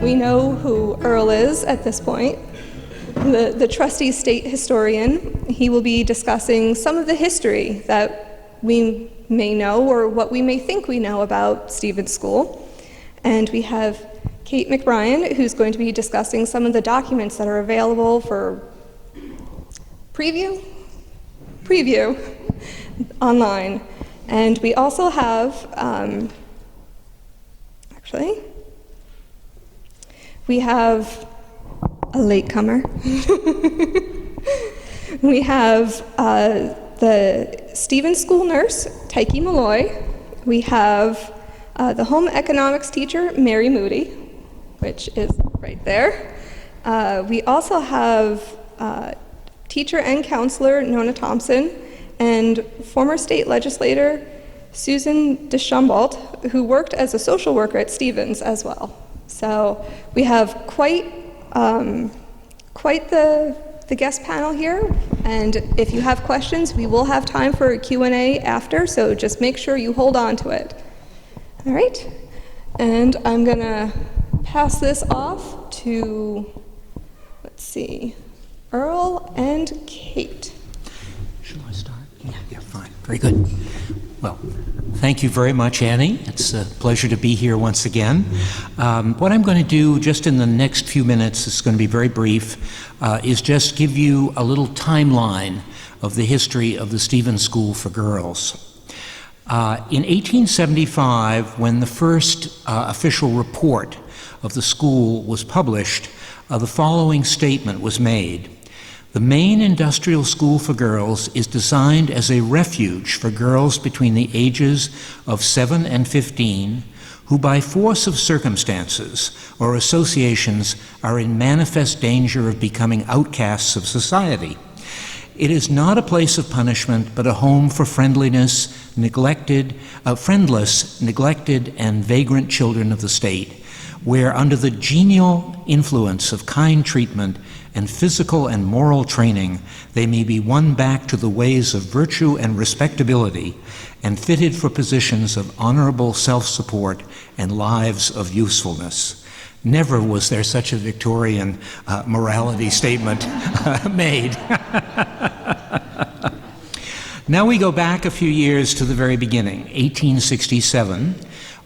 we know who Earle is at this point. The trustee state historian. He will be discussing some of the history that we may know or what we may think we know about Stevens School. And we have Kate McBrien, who's going to be discussing some of the documents that are available for preview online. And we also have, we have a latecomer. We have the Stevens School nurse, Tyke Malloy. We have the home economics teacher, Mary Moody, which is right there. We also have teacher and counselor Nona Thompson and former state legislator Susan DeChambault, who worked as a social worker at Stevens as well. So we have quite the guest panel here, and if you have questions, we will have time for a Q&A after, so just make sure you hold on to it. All right, and I'm gonna pass this off to, let's see, Earle and Kate. Shall I start? Yeah, fine. Very good. Well, thank you very much, Annie. It's a pleasure to be here once again. What I'm going to do just in the next few minutes, it's going to be very brief, is just give you a little timeline of the history of the Stevens School for Girls. In 1875, when the first official report of the school was published, the following statement was made. The main industrial school for girls is designed as a refuge for girls between the ages of 7 and 15 who by force of circumstances or associations are in manifest danger of becoming outcasts of society. It is not a place of punishment, but a home for friendless, neglected, and vagrant children of the state, where under the genial influence of kind treatment and physical and moral training, they may be won back to the ways of virtue and respectability and fitted for positions of honorable self-support and lives of usefulness. Never was there such a Victorian morality statement made. Now we go back a few years to the very beginning, 1867,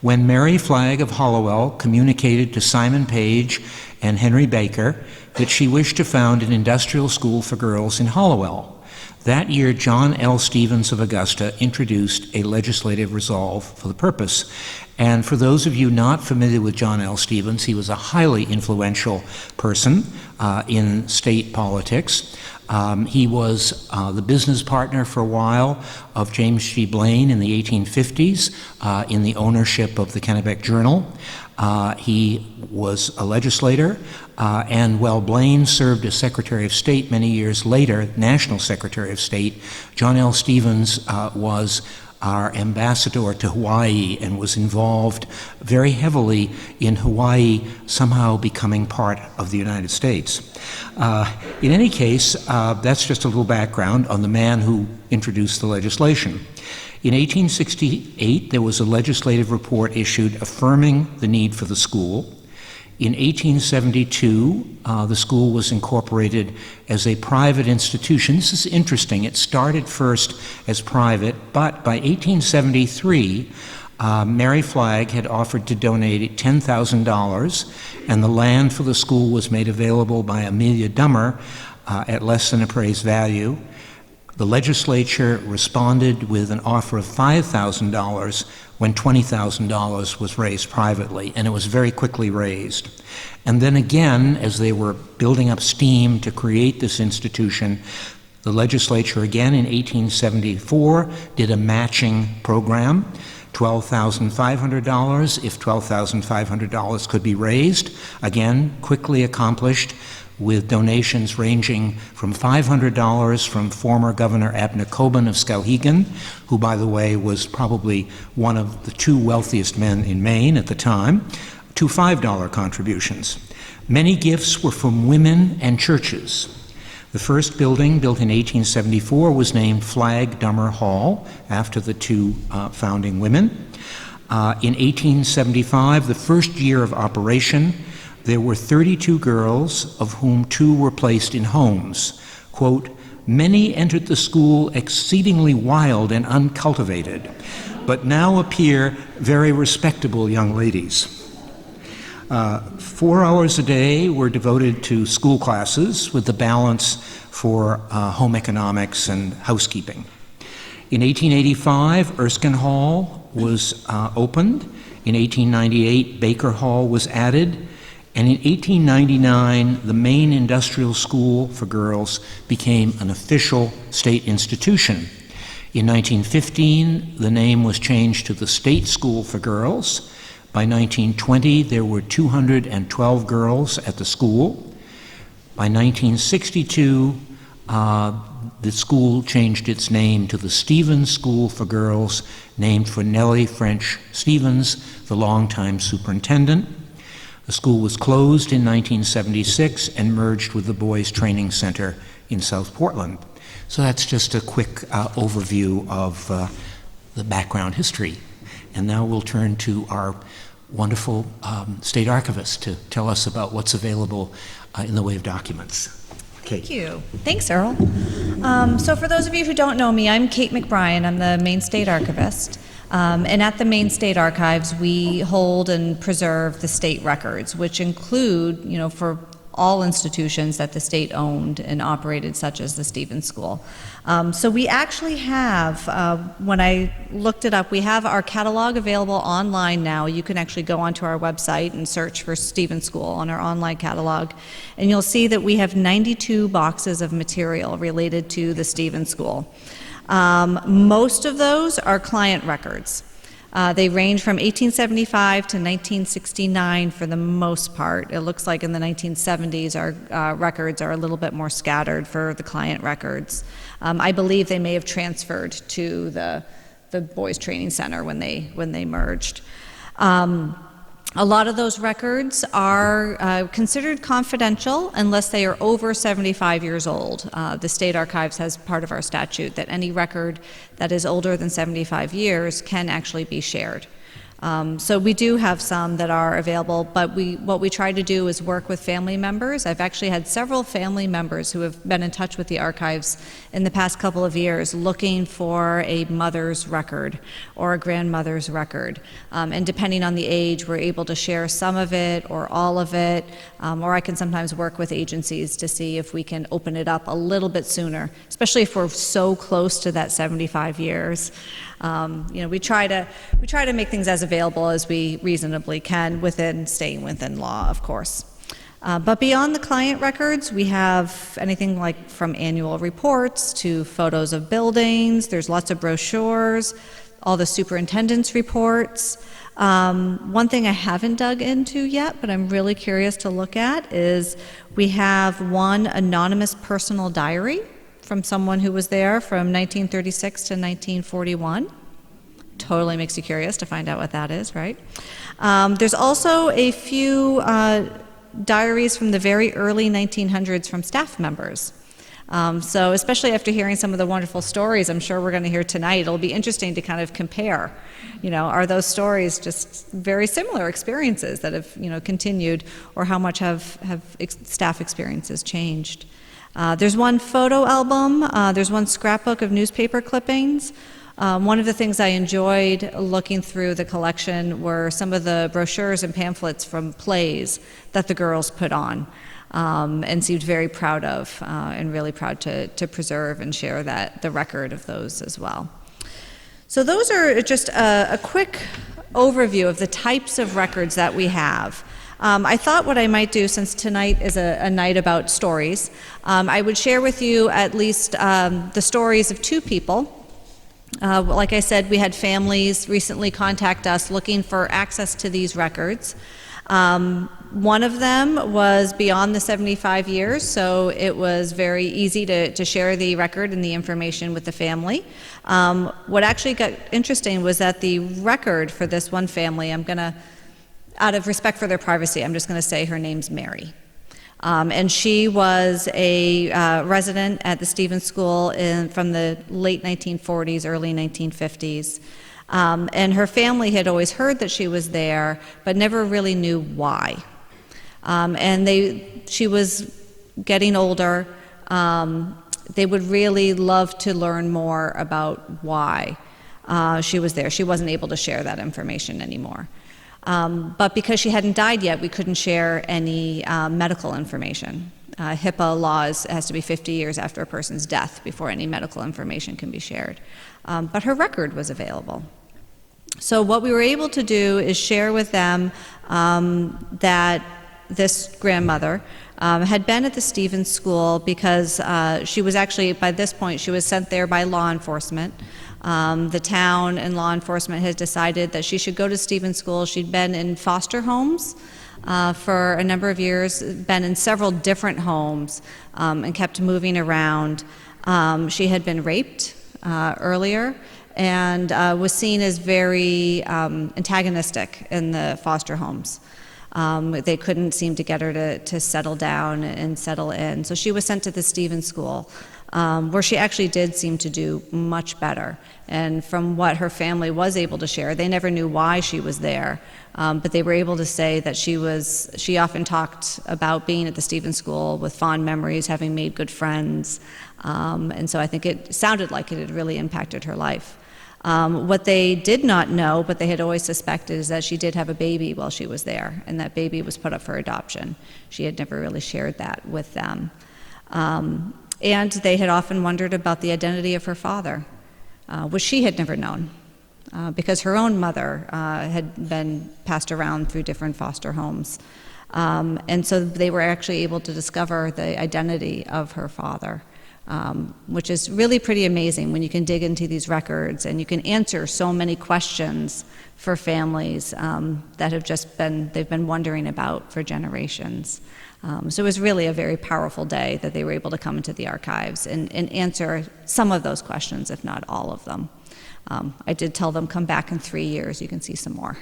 when Mary Flagg of Hollowell communicated to Simon Page and Henry Baker that she wished to found an industrial school for girls in Hollowell. That year, John L. Stevens of Augusta introduced a legislative resolve for the purpose. And for those of you not familiar with John L. Stevens, he was a highly influential person in state politics. He was the business partner for a while of James G. Blaine in the 1850s in the ownership of the Kennebec Journal. He was a legislator, and while Blaine served as Secretary of State many years later, National Secretary of State, John L. Stevens was our ambassador to Hawaii and was involved very heavily in Hawaii somehow becoming part of the United States. In any case, that's just a little background on the man who introduced the legislation. In 1868, there was a legislative report issued affirming the need for the school. In 1872, the school was incorporated as a private institution. This is interesting. It started first as private, but by 1873, Mary Flagg had offered to donate $10,000, and the land for the school was made available by Amelia Dummer at less than appraised value. The legislature responded with an offer of $5,000 when $20,000 was raised privately, and it was very quickly raised. And then again, as they were building up steam to create this institution, the legislature again in 1874 did a matching program, $12,500 if $12,500 could be raised, again quickly accomplished, with donations ranging from $500 from former Governor Abner Coben of Skowhegan, who, by the way, was probably one of the two wealthiest men in Maine at the time, to $5 contributions. Many gifts were from women and churches. The first building, built in 1874, was named Flagg Dummer Hall, after the two founding women. In 1875, the first year of operation, there were 32 girls, of whom 2 were placed in homes. Quote, "Many entered the school exceedingly wild and uncultivated, but now appear very respectable young ladies." 4 hours a day were devoted to school classes, with the balance for home economics and housekeeping. In 1885, Erskine Hall was opened. In 1898, Baker Hall was added. And in 1899, the Maine Industrial School for Girls became an official state institution. In 1915, the name was changed to the State School for Girls. By 1920, there were 212 girls at the school. By 1962, the school changed its name to the Stevens School for Girls, named for Nellie French Stevens, the longtime superintendent. The school was closed in 1976 and merged with the Boys Training Center in South Portland. So that's just a quick overview of the background history. And now we'll turn to our wonderful state archivist to tell us about what's available in the way of documents. Okay. Thank you. Thanks, Earle. So for those of you who don't know me, I'm Kate McBrien. I'm the Maine State Archivist. And at the Maine State Archives, we hold and preserve the state records, which include, for all institutions that the state owned and operated, such as the Stevens School. So we actually have, when I looked it up, we have our catalog available online now. You can actually go onto our website and search for Stevens School on our online catalog, and you'll see that we have 92 boxes of material related to the Stevens School. Most of those are client records. They range from 1875 to 1969 for the most part. It looks like in the 1970s our records are a little bit more scattered for the client records. I believe they may have transferred to the Boys Training Center when they merged. A lot of those records are considered confidential unless they are over 75 years old. The State Archives has part of our statute that any record that is older than 75 years can actually be shared. So we do have some that are available, but what we try to do is work with family members. I've actually had several family members who have been in touch with the archives in the past couple of years looking for a mother's record or a grandmother's record. And depending on the age, we're able to share some of it or all of it, or I can sometimes work with agencies to see if we can open it up a little bit sooner, especially if we're so close to that 75 years. We try to make things as available as we reasonably can, staying within law, of course. But beyond the client records, we have anything like from annual reports to photos of buildings. There's lots of brochures, all the superintendent's reports. One thing I haven't dug into yet, but I'm really curious to look at, is we have one anonymous personal diary from someone who was there from 1936 to 1941. Totally makes you curious to find out what that is, right? There's also a few diaries from the very early 1900s from staff members. So especially after hearing some of the wonderful stories I'm sure we're going to hear tonight, it'll be interesting to kind of compare. Are those stories just very similar experiences that have continued, or how much have staff experiences changed? There's one photo album, there's one scrapbook of newspaper clippings. One of the things I enjoyed looking through the collection were some of the brochures and pamphlets from plays that the girls put on, and seemed very proud of, and really proud to preserve and share the record of those as well. So those are just a quick overview of the types of records that we have. I thought what I might do, since tonight is a night about stories, I would share with you at least the stories of two people. Like I said, we had families recently contact us looking for access to these records. One of them was beyond the 75 years, so it was very easy to share the record and the information with the family. What actually got interesting was that the record for this one family, out of respect for their privacy, I'm just going to say her name's Mary. And she was a resident at the Stevens School from the late 1940s, early 1950s. And her family had always heard that she was there, but never really knew why. She was getting older. They would really love to learn more about why she was there. She wasn't able to share that information anymore. But because she hadn't died yet, we couldn't share any medical information. HIPAA laws, it has to be 50 years after a person's death before any medical information can be shared. But her record was available. So what we were able to do is share with them that this grandmother had been at the Stevens School because she was actually, by this point, she was sent there by law enforcement. The town and law enforcement had decided that she should go to Stevens School. She'd been in foster homes for a number of years, been in several different homes, and kept moving around. She had been raped earlier and was seen as very antagonistic in the foster homes. They couldn't seem to get her to settle down and settle in. So she was sent to the Stevens School, where she actually did seem to do much better. And from what her family was able to share, they never knew why she was there, but they were able to say that she often talked about being at the Stevens School with fond memories, having made good friends. And so I think it sounded like it had really impacted her life. What they did not know, but they had always suspected, is that she did have a baby while she was there, and that baby was put up for adoption. She had never really shared that with them. And they had often wondered about the identity of her father, which she had never known, because her own mother had been passed around through different foster homes. And so they were actually able to discover the identity of her father. Which is really pretty amazing when you can dig into these records and you can answer so many questions for families that they've been wondering about for generations. So it was really a very powerful day that they were able to come into the archives and answer some of those questions, if not all of them. I did tell them, come back in 3 years, you can see some more.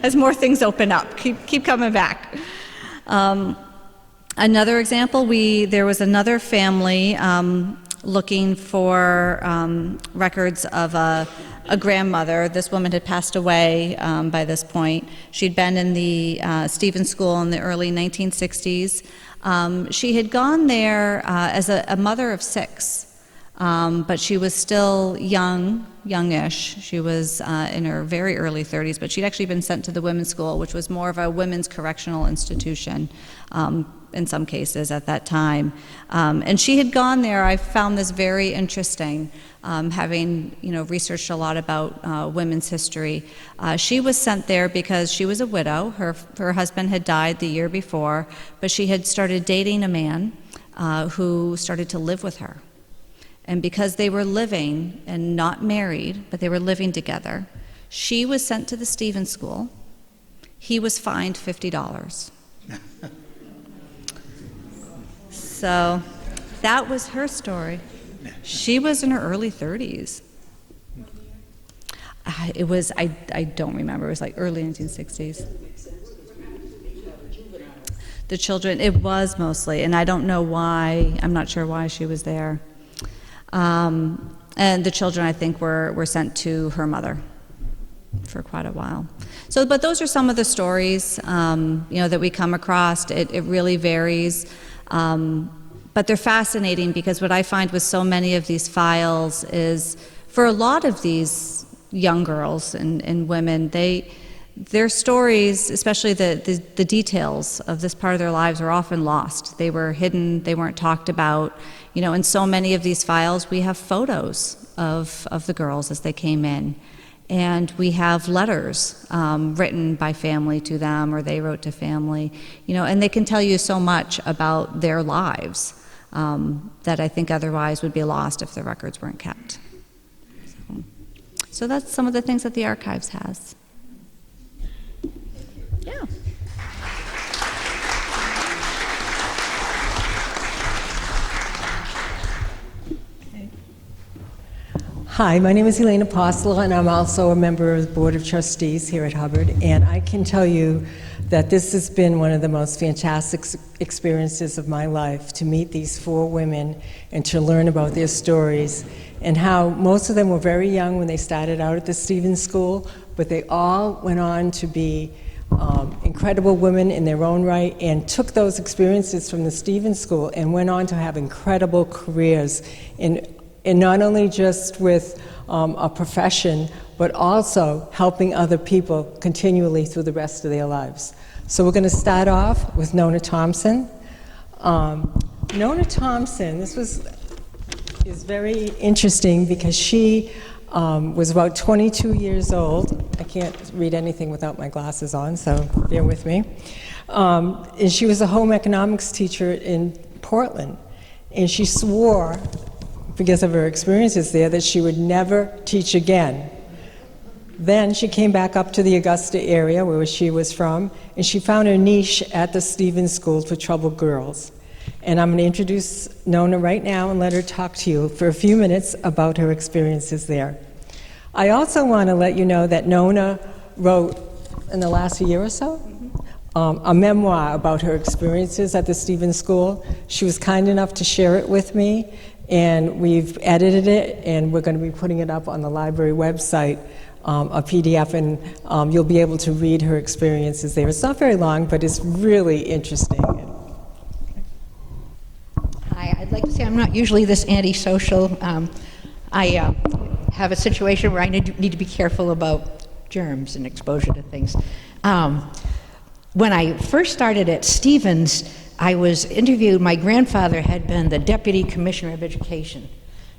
As more things open up, keep coming back. Another example, there was another family looking for records of a grandmother. This woman had passed away by this point. She'd been in the Stevens School in the early 1960s. She had gone there as a mother of 6, but she was still youngish. She was in her very early 30s, but she'd actually been sent to the women's school, which was more of a women's correctional institution. In some cases at that time. And she had gone there. I found this very interesting, having researched a lot about women's history. She was sent there because she was a widow. Her husband had died the year before, but she had started dating a man who started to live with her. And because they were living and not married, but they were living together, she was sent to the Stevens School. He was fined $50. So that was her story. She was in her early 30s. It was, I don't remember, it was like early 1960s. The children, it was mostly, and I don't know why, I'm not sure why she was there. And the children, I think, were sent to her mother for quite a while. So, but those are some of the stories, that we come across. It really varies. But they're fascinating because what I find with so many of these files is, for a lot of these young girls and women, their stories, especially the details of this part of their lives, are often lost. They were hidden, they weren't talked about. In so many of these files, we have photos of the girls as they came in. And we have letters written by family to them, or they wrote to family, and they can tell you so much about their lives that I think otherwise would be lost if the records weren't kept. So that's some of the things that the archives has. Yeah. Hi, my name is Elaine Apostle, and I'm also a member of the Board of Trustees here at Hubbard. And I can tell you that this has been one of the most fantastic experiences of my life, to meet these 4 women and to learn about their stories, and how most of them were very young when they started out at the Stevens School, but they all went on to be incredible women in their own right, and took those experiences from the Stevens School and went on to have incredible careers in not only just with a profession, but also helping other people continually through the rest of their lives. So we're going to start off with Nona Thompson. Nona Thompson, is very interesting because she was about 22 years old. I can't read anything without my glasses on, so bear with me. And she was a home economics teacher in Portland. And she swore, because of her experiences there, that she would never teach again. Then she came back up to the Augusta area where she was from, and she found her niche at the Stevens School for Troubled Girls. And I'm going to introduce Nona right now and let her talk to you for a few minutes about her experiences there. I also want to let you know that Nona wrote, in the last year or so, a memoir about her experiences at the Stevens School. She was kind enough to share it with me, and we've edited it, and we're going to be putting it up on the library website, a PDF, and you'll be able to read her experiences there. It's not very long, but it's really interesting. Hi, I'd like to say I'm not usually this antisocial. I have a situation where I need to be careful about germs and exposure to things. When I first started at Stevens, I was interviewed. My grandfather had been the Deputy Commissioner of Education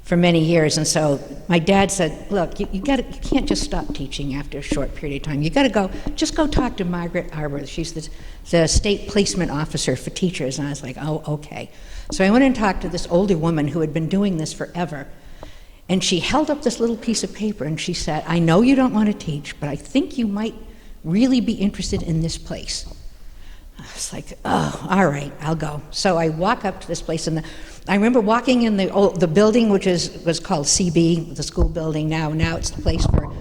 for many years, and so my dad said, look, you can't just stop teaching after a short period of time. You got to just go talk to Margaret Arbor. She's the state placement officer for teachers. And I was like, oh, okay. So I went and talked to this older woman who had been doing this forever, and she held up this little piece of paper and she said, I know you don't want to teach, but I think you might really be interested in this place. I was like, oh, all right, I'll go. So I walk up to this place, and I remember walking in the building, which was called CB, the school building now. Now it's the place for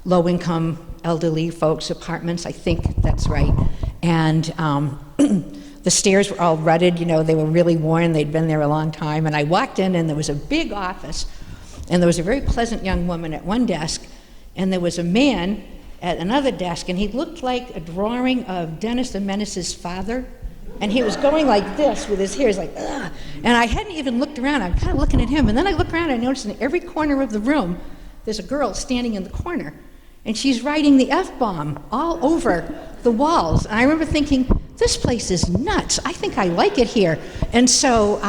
low-income elderly folks' apartments. I think that's right. And the stairs were all rutted. They were really worn. They'd been there a long time. And I walked in, and there was a big office, and there was a very pleasant young woman at one desk, and there was a man at another desk, and he looked like a drawing of Dennis the Menace's father, and he was going like this with his hair. He's like, ugh. And I hadn't even looked around. I'm kind of looking at him, and then I look around and I noticed in every corner of the room there's a girl standing in the corner, and she's writing the F-bomb all over the walls. And I remember thinking, this place is nuts. I think I like it here. And so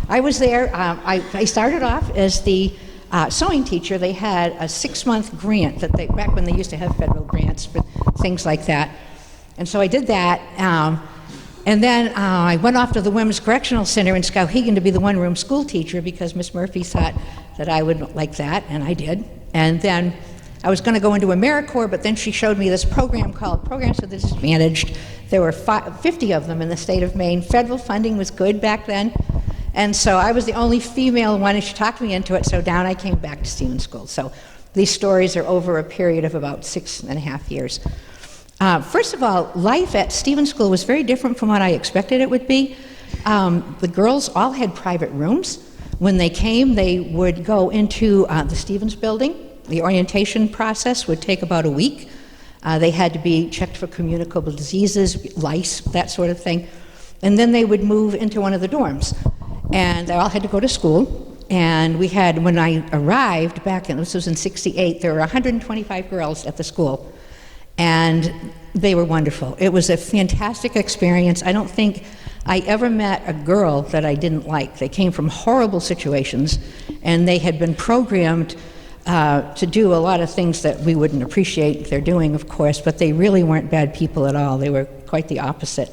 I was there. I started off as the sewing teacher. They had a 6-month grant back when they used to have federal grants for things like that. And so I did that. And then I went off to the Women's Correctional Center in Skowhegan to be the one-room school teacher because Miss Murphy thought that I would like that, and I did. And then I was going to go into AmeriCorps, but then she showed me this program called Programs for the Disadvantaged. There were 50 of them in the state of Maine. Federal funding was good back then. And so I was the only female one, and she talked me into it, so down I came back to Stevens School. So these stories are over a period of about 6.5 years. First of all, life at Stevens School was very different from what I expected it would be. The girls all had private rooms. When they came, they would go into the Stevens building. The orientation process would take about a week. They had to be checked for communicable diseases, lice, that sort of thing. And then they would move into one of the dorms. And they all had to go to school. And we had, when I arrived back in, this was in '68, there were 125 girls at the school. And they were wonderful. It was a fantastic experience. I don't think I ever met a girl that I didn't like. They came from horrible situations, and they had been programmed to do a lot of things that we wouldn't appreciate they're doing, of course, but they really weren't bad people at all. They were quite the opposite.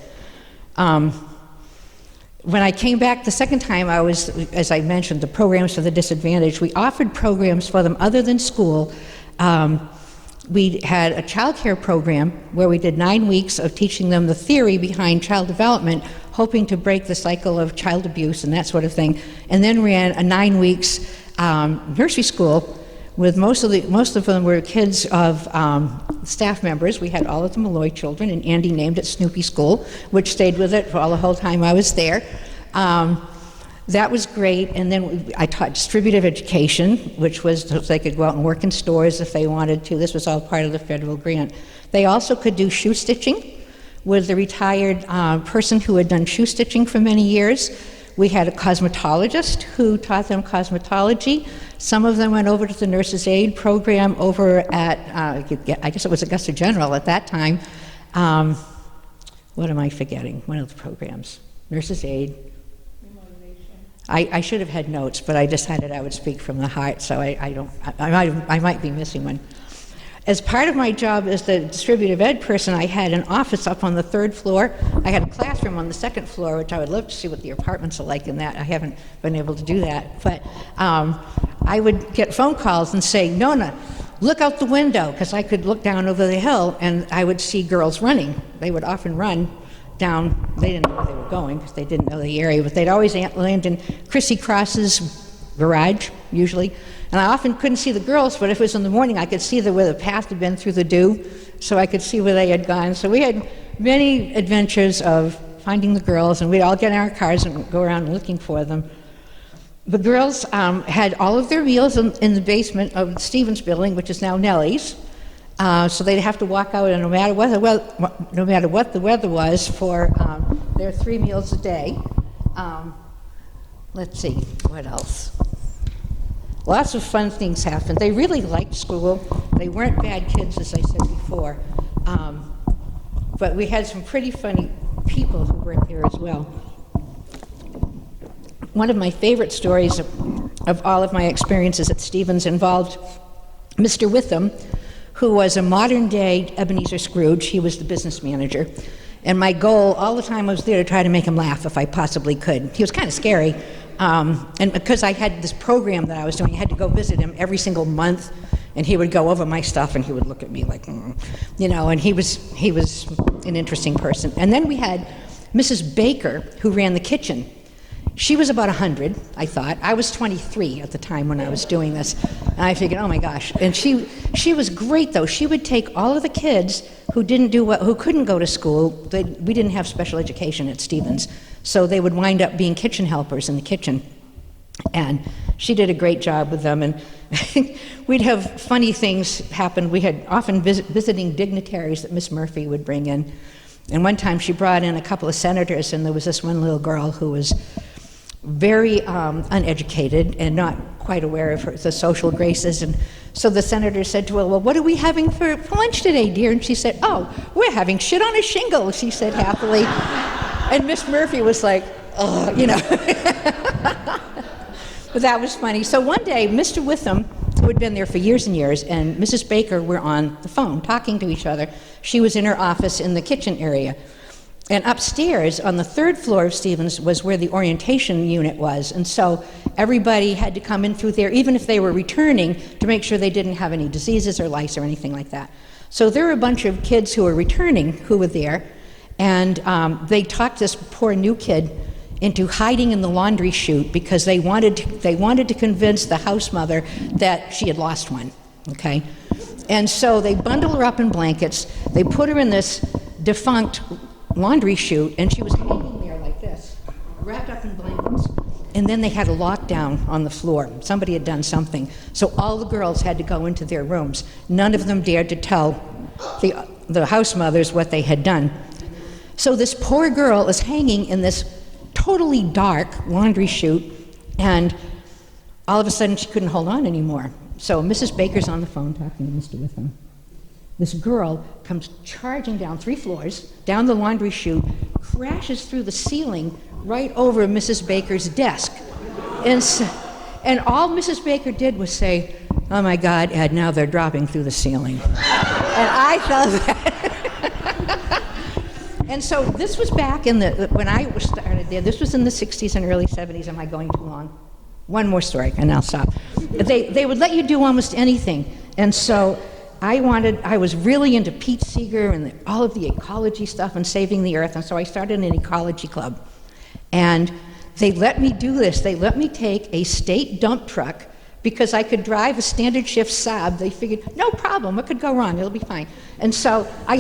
When I came back the second time, I was, as I mentioned, the programs for the disadvantaged. We offered programs for them other than school. We had a child care program where we did 9 weeks of teaching them the theory behind child development, hoping to break the cycle of child abuse and that sort of thing, and then ran a 9 weeks nursery school with most of them were kids of staff members. We had all of the Malloy children, and Andy named it Snoopy School, which stayed with it for all the whole time I was there. That was great, and then I taught distributive education, which was so they could go out and work in stores if they wanted to. This was all part of the federal grant. They also could do shoe stitching with the retired person who had done shoe stitching for many years. We had a cosmetologist who taught them cosmetology. Some of them went over to the nurse's aid program over at, I guess it was Augusta General at that time. What am I forgetting? One of the programs. Nurse's aid. I should have had notes, but I decided I would speak from the heart, so I might be missing one. As part of my job as the distributive ed person, I had an office up on the 3rd floor. I had a classroom on the 2nd floor, which I would love to see what the apartments are like in that. I haven't been able to do that. But I would get phone calls and say, Nona, look out the window, because I could look down over the hill and I would see girls running. They would often run down, they didn't know where they were going because they didn't know the area, but they'd always land in Chrissy Cross's garage, usually. And I often couldn't see the girls, but if it was in the morning, I could see where the path had been through the dew, so I could see where they had gone. So we had many adventures of finding the girls, and we'd all get in our cars and go around looking for them. The girls had all of their meals in the basement of Stevens Building, which is now Nellie's. So they'd have to walk out, and no matter what the weather was, for their 3 meals a day. Let's see, what else? Lots of fun things happened. They really liked school. They weren't bad kids, as I said before. But we had some pretty funny people who worked there as well. One of my favorite stories of all of my experiences at Stevens involved Mr. Witham, who was a modern-day Ebenezer Scrooge. He was the business manager. And my goal all the time was there to try to make him laugh if I possibly could. He was kind of scary. And because I had this program that I was doing, I had to go visit him every single month, and he would go over my stuff, and he would look at me like, you know, and he was an interesting person. And then we had Mrs. Baker, who ran the kitchen. She was about 100, I thought. I was 23 at the time when I was doing this. And I figured, oh my gosh. And she was great, though. She would take all of the kids who couldn't go to school. We didn't have special education at Stevens. So they would wind up being kitchen helpers in the kitchen. And she did a great job with them. And we'd have funny things happen. We had often visiting dignitaries that Miss Murphy would bring in. And one time she brought in a couple of senators, and there was this one little girl who was very uneducated and not quite aware of the social graces. And so the senator said to her, well, what are we having for lunch today, dear? And she said, oh, we're having shit on a shingle, she said happily. And Miss Murphy was like, oh, you know. But that was funny. So one day, Mr. Witham, who had been there for years and years, and Mrs. Baker were on the phone talking to each other. She was in her office in the kitchen area. And upstairs on the 3rd floor of Stevens was where the orientation unit was. And so everybody had to come in through there, even if they were returning, to make sure they didn't have any diseases or lice or anything like that. So there were a bunch of kids who were returning who were there, and they talked this poor new kid into hiding in the laundry chute because they wanted to convince the house mother that she had lost one, okay? And so they bundled her up in blankets, they put her in this defunct laundry chute, and she was hanging there like this, wrapped up in blankets. And then they had a lockdown on the floor. Somebody had done something. So all the girls had to go into their rooms. None of them dared to tell the house mothers what they had done. So this poor girl is hanging in this totally dark laundry chute, and all of a sudden she couldn't hold on anymore. So Mrs. Baker's on the phone talking to Mr. Witham. This girl comes charging down 3 floors, down the laundry chute, crashes through the ceiling right over Mrs. Baker's desk. And all Mrs. Baker did was say, oh my God, Ed, now they're dropping through the ceiling. And I felt that. And so this was back in when I started there, this was in the 60s and early 70s. Am I going too long? One more story, and I'll stop. They would let you do almost anything. And so I was really into Pete Seeger and all of the ecology stuff and saving the earth, and so I started an ecology club. And they let me do this. They let me take a state dump truck because I could drive a standard shift Saab. They figured, no problem, what could go wrong? It'll be fine. And so I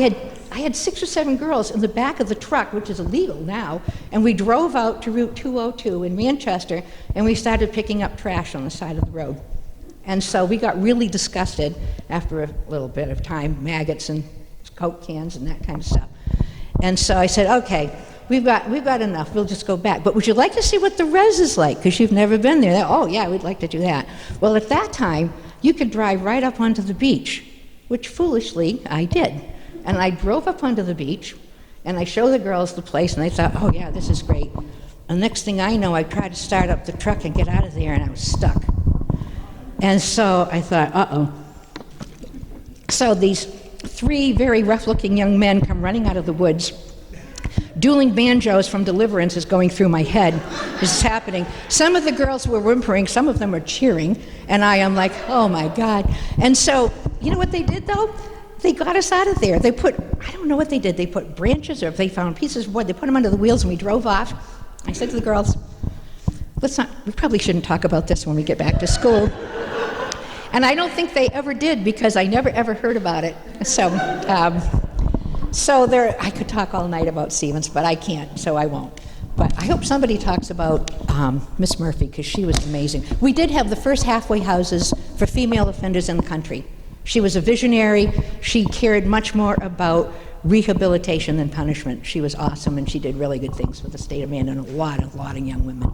I had 6 or 7 girls in the back of the truck, which is illegal now, and we drove out to Route 202 in Manchester, and we started picking up trash on the side of the road. And so we got really disgusted after a little bit of time, maggots and Coke cans and that kind of stuff. And so I said, okay, we've got enough, we'll just go back. But would you like to see what the res is like? Because you've never been there. They're, oh yeah, we'd like to do that. Well, at that time, you could drive right up onto the beach, which foolishly I did. And I drove up onto the beach, and I showed the girls the place, and they thought, oh yeah, this is great. And next thing I know, I tried to start up the truck and get out of there, and I was stuck. And so I thought, uh-oh. So these 3 very rough-looking young men come running out of the woods. Dueling banjos from Deliverance is going through my head. This is happening. Some of the girls were whimpering, some of them were cheering, and I am like, oh my God. And so, you know what they did though? They got us out of there. They put, I don't know what they did, they put branches, or if they found pieces of wood, they put them under the wheels and we drove off. I said to the girls, we probably shouldn't talk about this when we get back to school. And I don't think they ever did, because I never ever heard about it. So there, I could talk all night about Stevens, but I can't, so I won't. But I hope somebody talks about Miss Murphy, because she was amazing. We did have the first halfway houses for female offenders in the country. She was a visionary. She cared much more about rehabilitation than punishment. She was awesome, and she did really good things for the state of Maine and a lot of young women.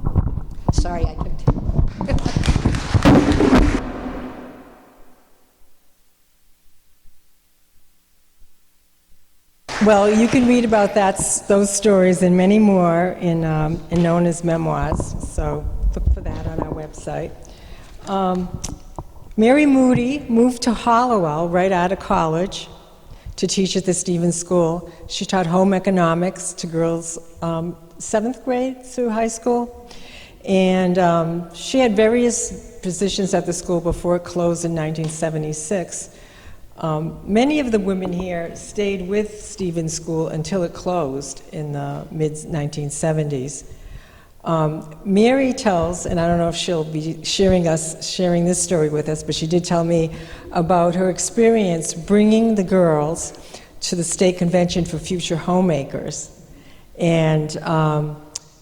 Sorry, I took Well, you can read about those stories and many more in Nona's memoirs, so look for that on our website. Mary Moody moved to Hollowell right out of college to teach at the Stevens School. She taught home economics to girls 7th grade through high school, and she had various positions at the school before it closed in 1976. Many of the women here stayed with Stevens School until it closed in the mid-1970s. Mary tells, and I don't know if she'll be sharing this story with us, but she did tell me about her experience bringing the girls to the State Convention for Future Homemakers. And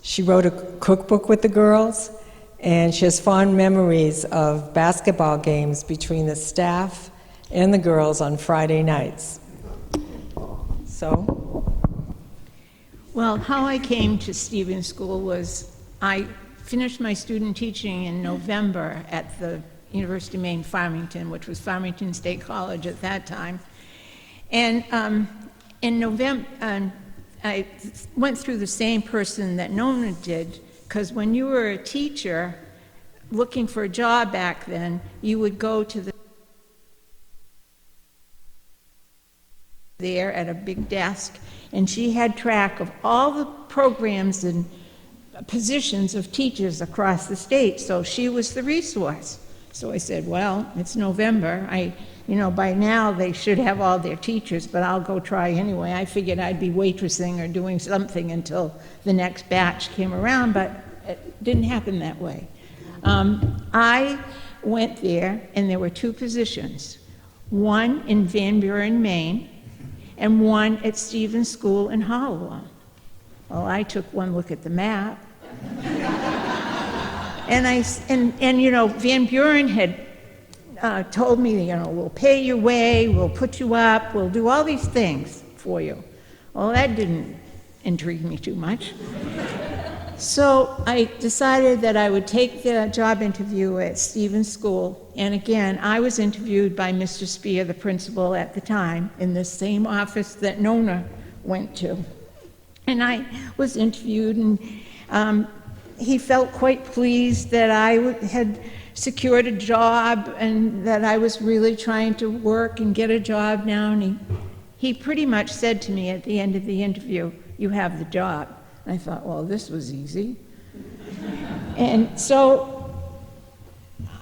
she wrote a cookbook with the girls, and she has fond memories of basketball games between the staff and the girls on Friday nights. So? Well, how I came to Stevens School was I finished my student teaching in November at the University of Maine Farmington, which was Farmington State College at that time. And in November, I went through the same person that Nona did, because when you were a teacher looking for a job back then, you would go to there at a big desk, and she had track of all the programs and positions of teachers across the state, so she was the resource. So I said, well, it's November. By now they should have all their teachers, but I'll go try anyway. I figured I'd be waitressing or doing something until the next batch came around, but it didn't happen that way. I went there, and there were 2 positions, one in Van Buren, Maine, and one at Stevens School in Hollowell. Well, I took one look at the map, and Van Buren had told me, we'll pay your way, we'll put you up, we'll do all these things for you. Well, that didn't intrigue me too much. So I decided that I would take the job interview at Stevens School, and again, I was interviewed by Mr. Spear, the principal at the time, in the same office that Nona went to. And I was interviewed, and he felt quite pleased that I had secured a job and that I was really trying to work and get a job now, and he pretty much said to me at the end of the interview, "You have the job." I thought, well, this was easy. And so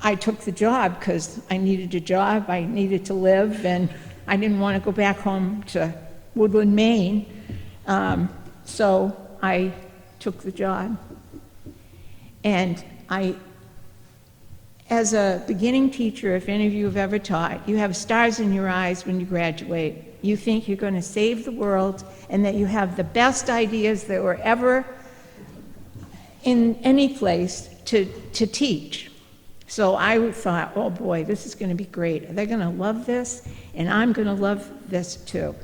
I took the job because I needed a job, I needed to live, and I didn't want to go back home to Woodland, Maine. So I took the job. And as a beginning teacher, if any of you have ever taught, you have stars in your eyes when you graduate. you think you're going to save the world and that you have the best ideas that were ever in any place to teach. So I thought, oh boy, this is going to be great. They're going to love this, and I'm going to love this too.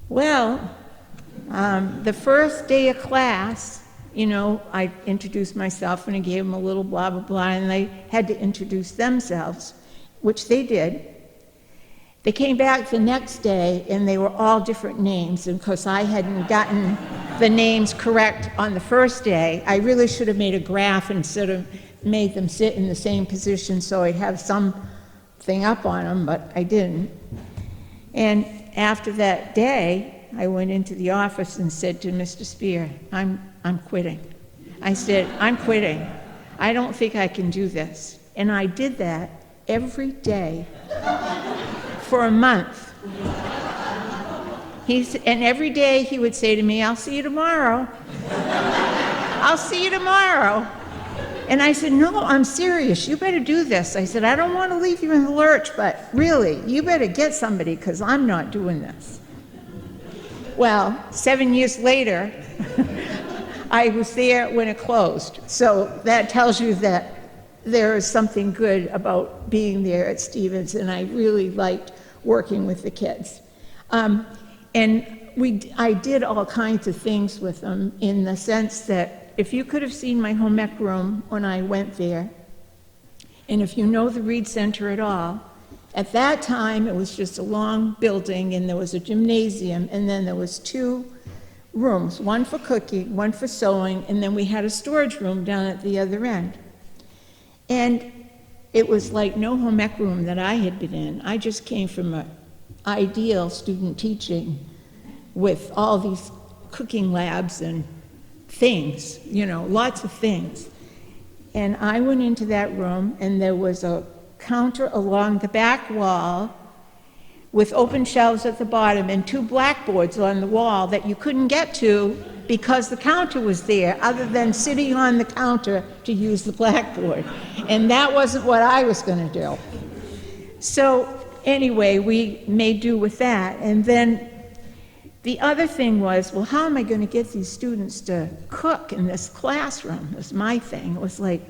Well, the first day of class, you know, I introduced myself and I gave them a little blah, blah, blah, and they had to introduce themselves, which they did. They came back the next day and they were all different names, and because I hadn't gotten the names correct on the first day, I really should have made a graph instead of made them sit in the same position so I'd have something up on them, but I didn't. And after that day, I went into the office and said to Mr. Spear, I'm quitting. I said, I'm quitting. I don't think I can do this. And I did that every day for a month. And every day he would say to me, I'll see you tomorrow. I'll see you tomorrow. And I said, no, I'm serious. You better do this. I said, I don't want to leave you in the lurch, but really, you better get somebody because I'm not doing this. Well, 7 years later, I was there when it closed. So that tells you that there is something good about being there at Stevens, and I really liked working with the kids. And I did all kinds of things with them in the sense that if you could have seen my home ec room when I went there, and if you know the Reed Center at all, at that time it was just a long building and there was a gymnasium and then there was 2 rooms, one for cooking, one for sewing, and then we had a storage room down at the other end. And it was like no home ec room that I had been in. I just came from an ideal student teaching with all these cooking labs and things, you know, lots of things. And I went into that room and there was a counter along the back wall with open shelves at the bottom and 2 blackboards on the wall that you couldn't get to because the counter was there, other than sitting on the counter to use the blackboard. And that wasn't what I was going to do. So anyway, we made do with that. And then the other thing was, well, how am I going to get these students to cook in this classroom? It was my thing. It was like,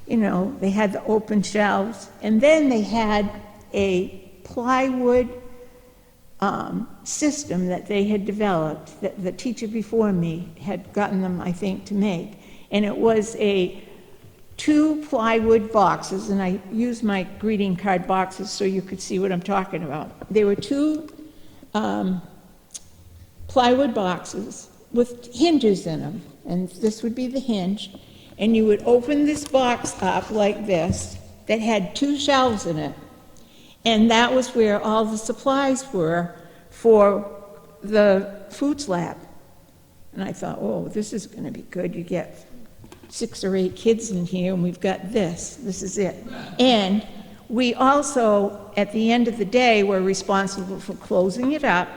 you know, they had the open shelves, and then they had a plywood system that they had developed, that the teacher before me had gotten them, I think, to make. And it was 2 plywood boxes, and I used my greeting card boxes so you could see what I'm talking about. There were 2 plywood boxes with hinges in them, and this would be the hinge, and you would open this box up like this that had 2 shelves in it, and that was where all the supplies were for the foods lab. And I thought, oh, this is going to be good. You get 6 or 8 kids in here, and we've got this is it. And we also, at the end of the day, were responsible for closing it up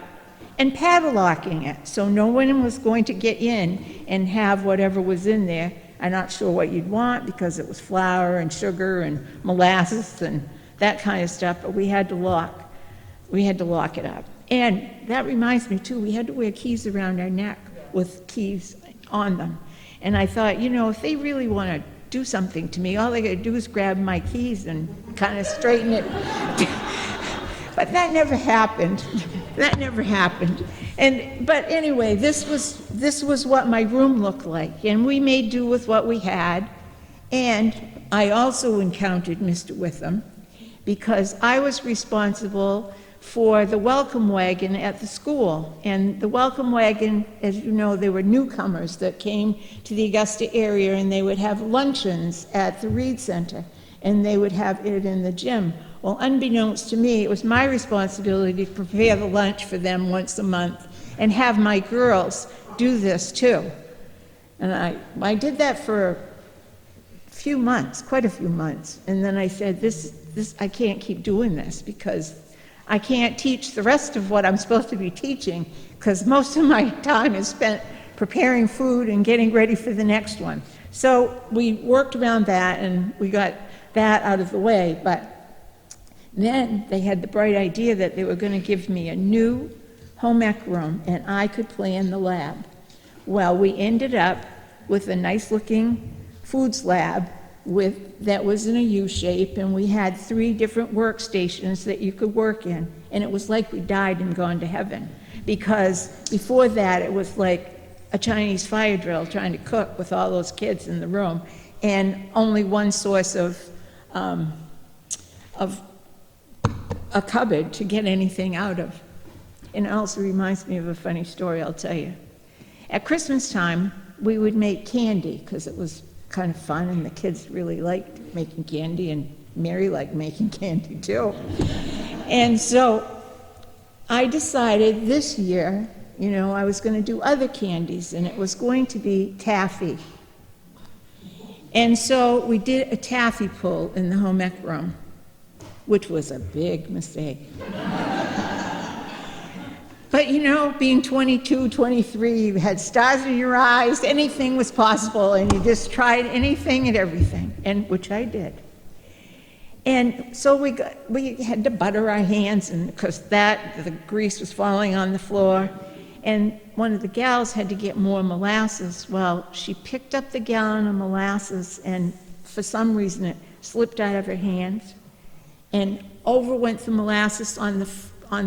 and padlocking it, so no one was going to get in and have whatever was in there. I'm not sure what you'd want because it was flour and sugar and molasses and that kind of stuff, but we had to lock it up. And that reminds me too, we had to wear keys around our neck with keys on them. And I thought, you know, if they really want to do something to me, all they got to do is grab my keys and kind of straighten it. But that never happened. That never happened. But anyway, this was what my room looked like, and we made do with what we had. And I also encountered Mr. Witham because I was responsible for the welcome wagon at the school. And the welcome wagon, as you know, there were newcomers that came to the Augusta area, and they would have luncheons at the Reed Center, and they would have it in the gym. Well, unbeknownst to me, it was my responsibility to prepare the lunch for them once a month and have my girls do this too. And I did that for a few months, quite a few months. And then I said, I can't keep doing this because I can't teach the rest of what I'm supposed to be teaching because most of my time is spent preparing food and getting ready for the next one. So we worked around that and we got that out of the way. But Then they had the bright idea that they were going to give me a new home ec room and I could plan the lab. Well, we ended up with a nice-looking foods lab that was in a U shape, and we had 3 different workstations that you could work in, and it was like we died and gone to heaven, because before that it was like a Chinese fire drill trying to cook with all those kids in the room, and only one source of a cupboard to get anything out of. And it also reminds me of a funny story I'll tell you. At Christmas time, we would make candy because it was kind of fun and the kids really liked making candy, and Mary liked making candy too. And so I decided this year, I was going to do other candies, and it was going to be taffy. And so we did a taffy pull in the home ec room, which was a big mistake. But being 22, 23, you had stars in your eyes, anything was possible, and you just tried anything and everything, and which I did. And so we had to butter our hands, and because the grease was falling on the floor, and one of the gals had to get more molasses. Well, she picked up the gallon of molasses, and for some reason it slipped out of her hands, and over went the molasses on the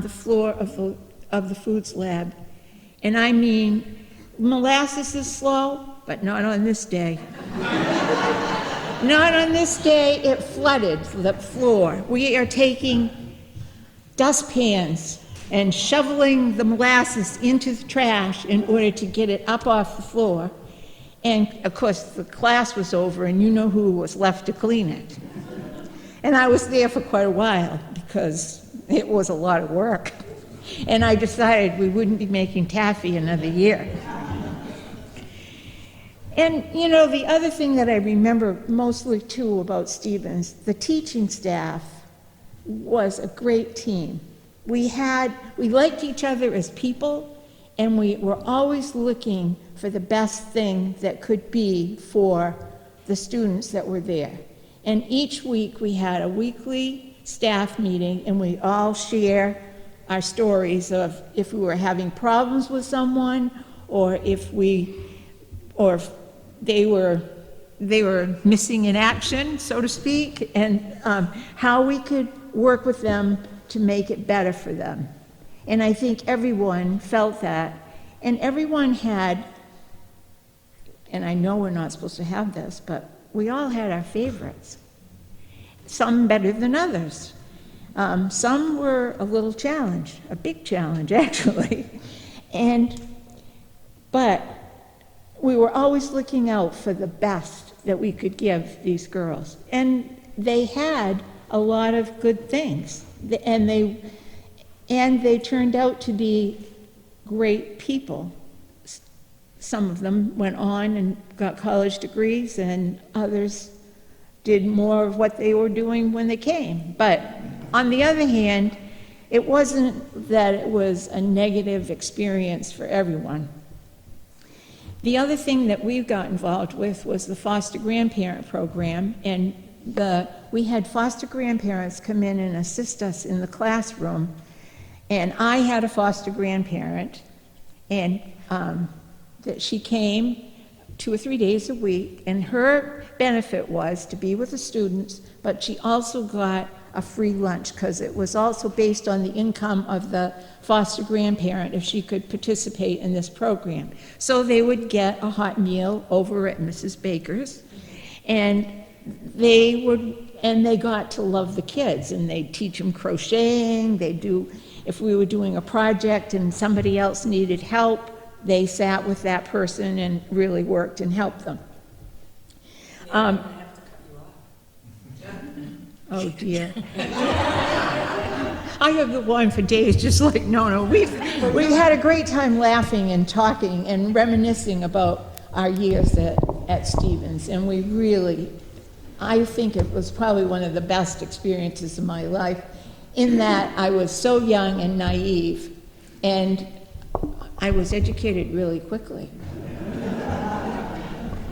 floor of the foods lab. And I mean, molasses is slow, but not on this day. Not on this day, it flooded the floor. We are taking dustpans and shoveling the molasses into the trash in order to get it up off the floor. And of course, the class was over, and you know who was left to clean it. And I was there for quite a while because it was a lot of work. And I decided we wouldn't be making taffy another year. And the other thing that I remember mostly too about Stevens, the teaching staff was a great team. We liked each other as people, and we were always looking for the best thing that could be for the students that were there. And each week we had a weekly staff meeting, and we all share our stories of if we were having problems with someone, or if they were missing in action, so to speak, and how we could work with them to make it better for them. And I think everyone felt that, and everyone had, and I know we're not supposed to have this, but we all had our favorites, some better than others. Some were a little challenge, a big challenge actually, but we were always looking out for the best that we could give these girls. And they had a lot of good things, and they turned out to be great people. Some of them went on and got college degrees, and others did more of what they were doing when they came. But on the other hand, it wasn't that it was a negative experience for everyone. The other thing that we got involved with was the foster grandparent program, and we had foster grandparents come in and assist us in the classroom. And I had a foster grandparent, and that she came 2 or 3 days a week, and her benefit was to be with the students, but she also got a free lunch because it was also based on the income of the foster grandparent if she could participate in this program. So they would get a hot meal over at Mrs. Baker's, and they got to love the kids, and they'd teach them crocheting. If we were doing a project and somebody else needed help, they sat with that person and really worked and helped them. Oh dear. I have the line for days, just like no. We've had a great time laughing and talking and reminiscing about our years at Stevens, and I think it was probably one of the best experiences of my life, in that I was so young and naive, and I was educated really quickly.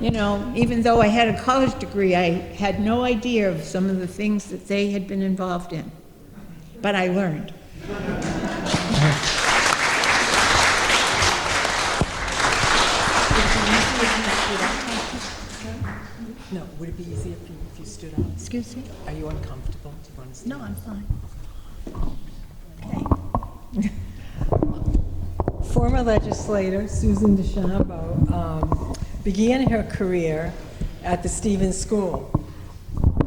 Even though I had a college degree, I had no idea of some of the things that they had been involved in. but I learned. No, would it be easier for you if you stood up? Excuse me? Are you uncomfortable? Do you want to stand? No, I'm fine. Former legislator Susan DeChambeau began her career at the Stevens School.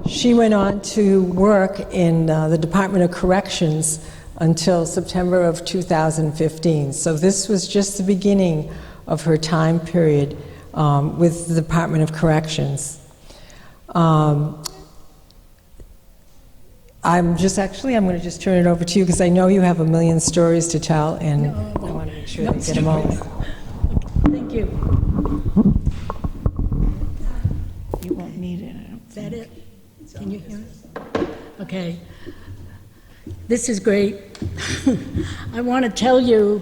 She went on to work in the Department of Corrections until September of 2015. So this was just the beginning of her time period with the Department of Corrections. I'm going to just turn it over to you because I know you have a million stories to tell, and I want to make sure that you get them all. Thank you. You won't need it, I don't Is that it? Can you hear us? Okay. This is great. I want to tell you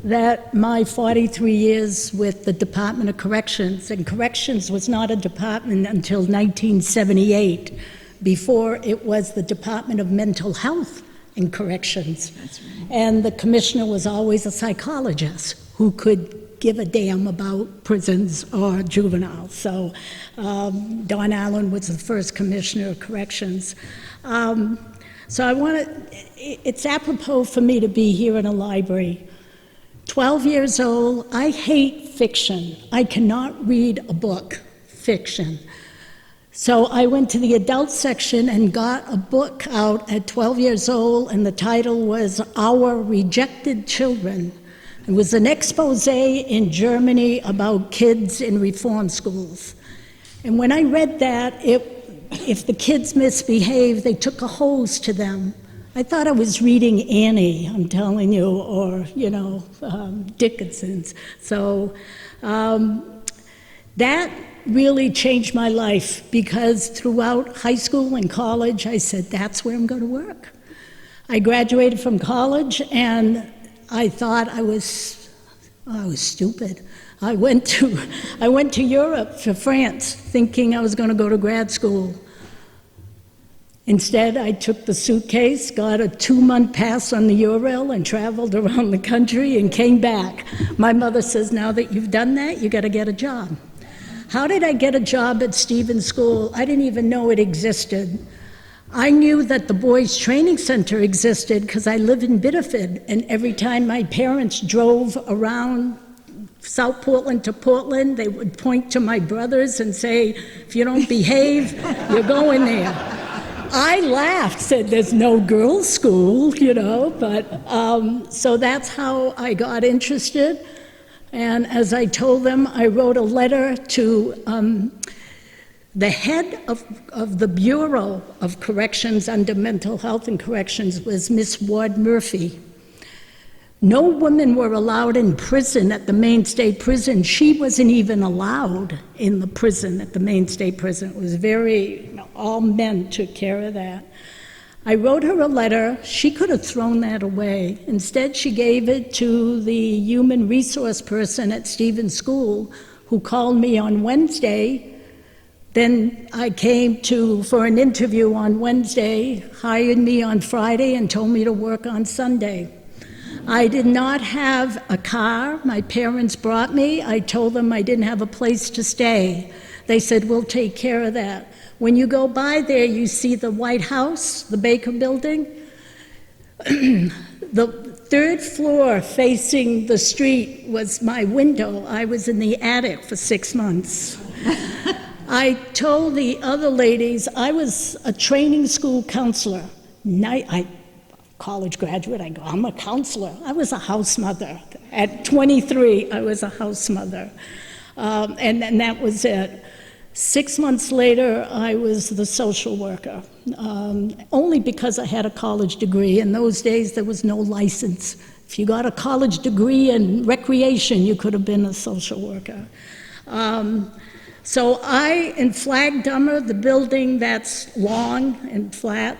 that my 43 years with the Department of Corrections, and Corrections was not a department until 1978, before it was the Department of Mental Health and Corrections. That's right. And the commissioner was always a psychologist who could give a damn about prisons or juveniles. So Don Allen was the first commissioner of corrections. So I want to, it's apropos for me to be here in a library. 12 years old, I hate fiction. I cannot read a book, fiction. So I went to the adult section and got a book out at 12 years old, and the title was Our Rejected Children. It was an expose in Germany about kids in reform schools. And when I read that, if the kids misbehaved, they took a hose to them. I thought I was reading Annie, I'm telling you, or, Dickinson's. So that really changed my life, because throughout high school and college, I said, that's where I'm going to work. I graduated from college, and I thought I was stupid. I went to Europe, to France, thinking I was going to go to grad school. Instead, I took the suitcase, got a 2-month pass on the Earle, and traveled around the country and came back. My mother says, now that you've done that, you got to get a job. How did I get a job at Stevens School? I didn't even know it existed. I knew that the Boys Training Center existed because I live in Biddeford, and every time my parents drove around South Portland to Portland, they would point to my brothers and say, if you don't behave, you're going there. I laughed, said there's no girls' school, but so that's how I got interested. And as I told them, I wrote a letter to the head of the Bureau of Corrections under Mental Health and Corrections was Miss Ward Murphy. No women were allowed in prison at the Maine State Prison. She wasn't even allowed in the prison at the Maine State Prison. It was all men took care of that. I wrote her a letter. She could have thrown that away. Instead, she gave it to the human resource person at Stevens School, who called me on Wednesday. Then I came for an interview on Wednesday, hired me on Friday, and told me to work on Sunday. I did not have a car. My parents brought me. I told them I didn't have a place to stay. They said, we'll take care of that. When you go by there, you see the White House, the Baker Building. The third floor facing the street was my window. I was in the attic for 6 months. I told the other ladies I was a training school counselor. College graduate, I go, I'm a counselor. I was a house mother. At 23, I was a house mother. And that was it. 6 months later, I was the social worker, only because I had a college degree. In those days, there was no license. If you got a college degree in recreation, you could have been a social worker. So in Flag Dummer, the building that's long and flat,